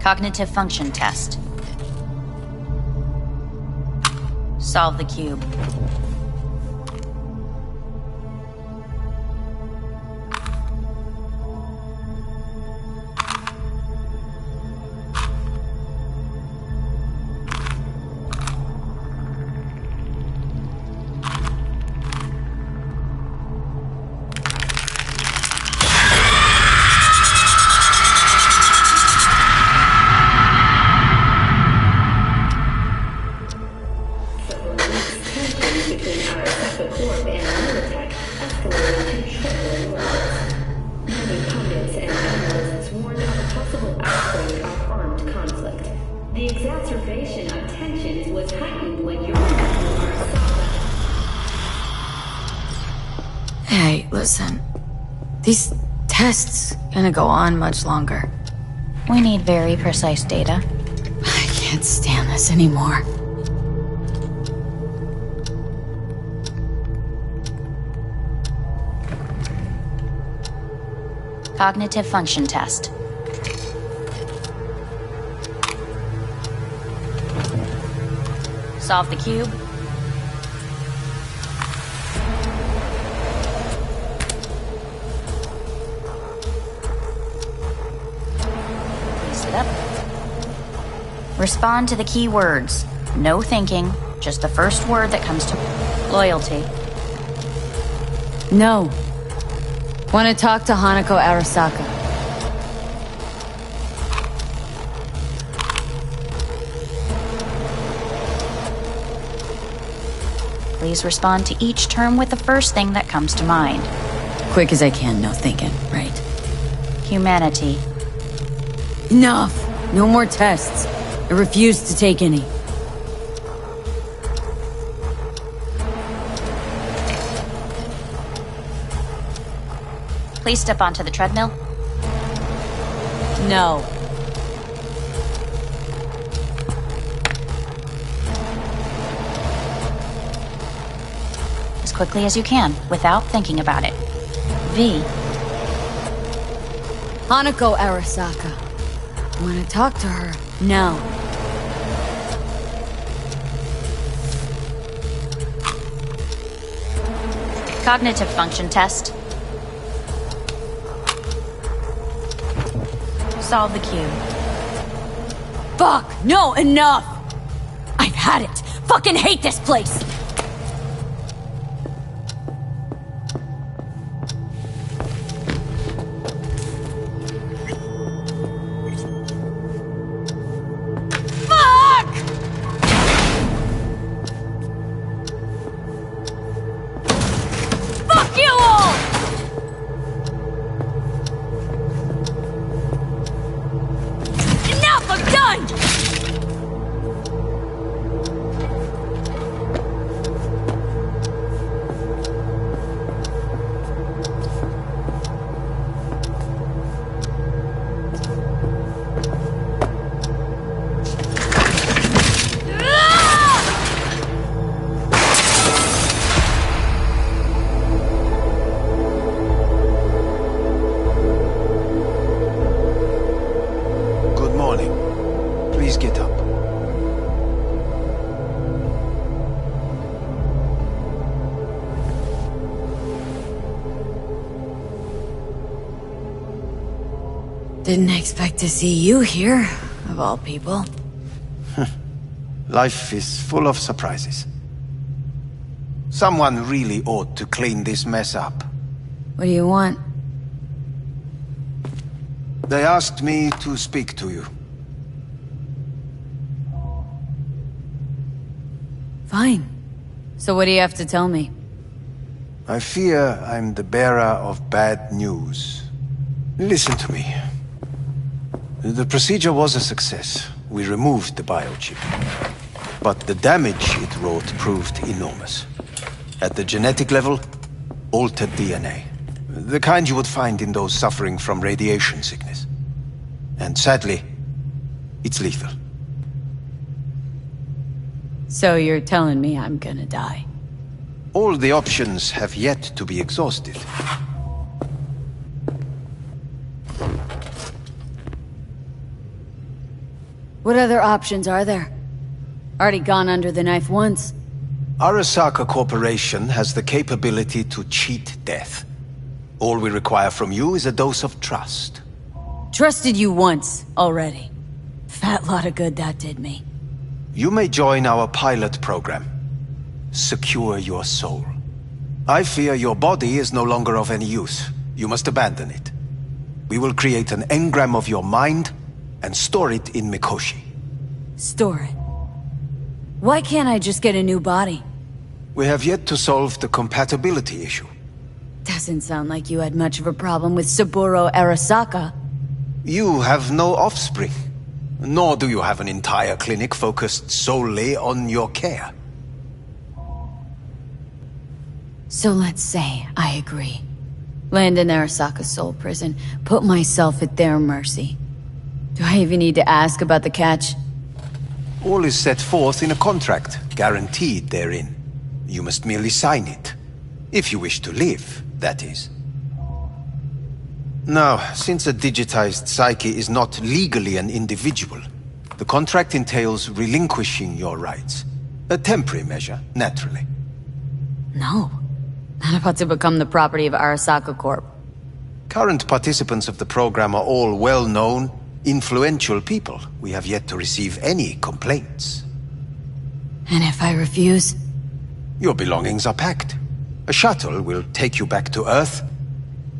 Cognitive function test. Solve the cube. Hey, listen. These tests gonna go on much longer. We need very precise data. I can't stand this anymore. Cognitive function test. Solve the cube. Up. Respond to the key words. No thinking, just the first word that comes to loyalty. No. Want to talk to Hanako Arasaka. Please respond to each term with the first thing that comes to mind. Quick as I can, no thinking, right? Humanity. Enough! No more tests. I refuse to take any. Please step onto the treadmill. No. As quickly as you can, without thinking about it. V. Hanako Arasaka. Want to talk to her? No. Cognitive function test. Solve the cube. Fuck! No, enough! I've had it! Fucking hate this place! Didn't expect to see you here, of all people. Life is full of surprises. Someone really ought to clean this mess up. What do you want? They asked me to speak to you. Fine. So what do you have to tell me? I fear I'm the bearer of bad news. Listen to me. The procedure was a success. We removed the biochip. But the damage it wrought proved enormous. At the genetic level, altered DNA. The kind you would find in those suffering from radiation sickness. And sadly, it's lethal. So you're telling me I'm gonna die? All the options have yet to be exhausted. What other options are there? Already gone under the knife once. Arasaka Corporation has the capability to cheat death. All we require from you is a dose of trust. Trusted you once, already. Fat lot of good that did me. You may join our pilot program. Secure your soul. I fear your body is no longer of any use. You must abandon it. We will create an engram of your mind and store it in Mikoshi. Store it? Why can't I just get a new body? We have yet to solve the compatibility issue. Doesn't sound like you had much of a problem with Saburo Arasaka. You have no offspring. Nor do you have an entire clinic focused solely on your care. So let's say I agree. Land in Arasaka's soul prison. Put myself at their mercy. Do I even need to ask about the catch? All is set forth in a contract, guaranteed therein. You must merely sign it. If you wish to live, that is. Now, since a digitized psyche is not legally an individual, the contract entails relinquishing your rights. A temporary measure, naturally. No. Not about to become the property of Arasaka Corp. Current participants of the program are all well-known, influential people. We have yet to receive any complaints. And if I refuse? Your belongings are packed. A shuttle will take you back to Earth,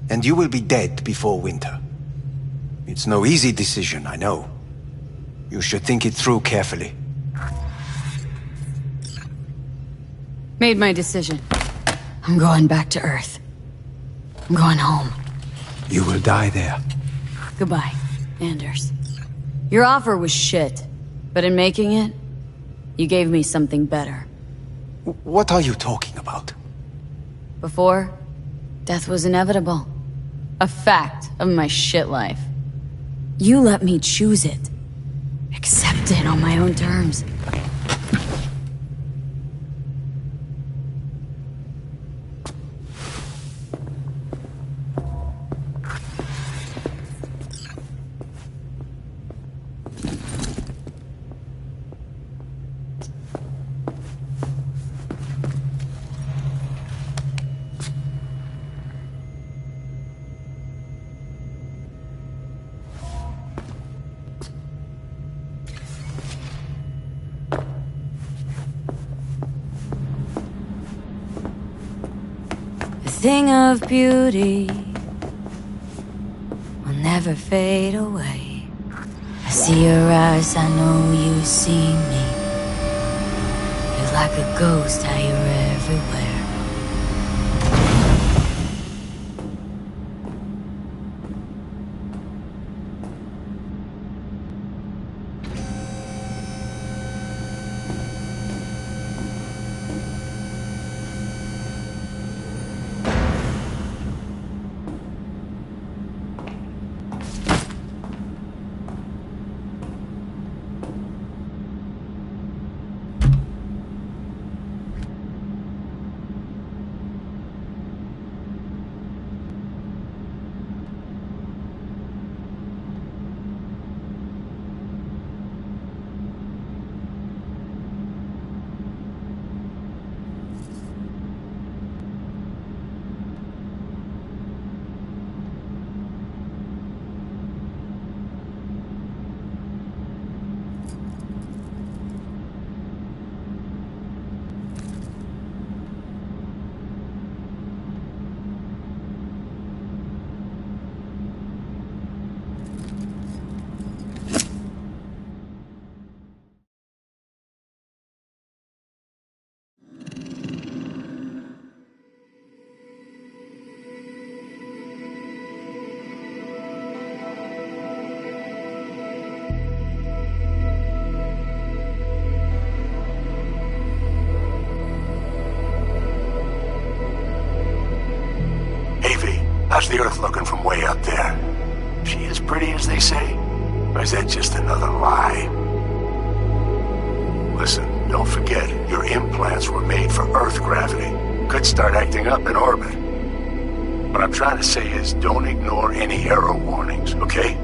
and you will be dead before winter. It's no easy decision, I know. You should think it through carefully. Made my decision. I'm going back to Earth. I'm going home. You will die there. Goodbye, Anders. Your offer was shit, but in making it, you gave me something better. What are you talking about? Before, death was inevitable. A fact of my shit life. You let me choose it. Accept it on my own terms. Thing of beauty will never fade away. I see your eyes, I know you see me. You're like a ghost, how you're everywhere. How's the Earth looking from way up there? She as pretty as they say? Or is that just another lie? Listen, don't forget, your implants were made for Earth gravity. Could start acting up in orbit. What I'm trying to say is don't ignore any error warnings, okay?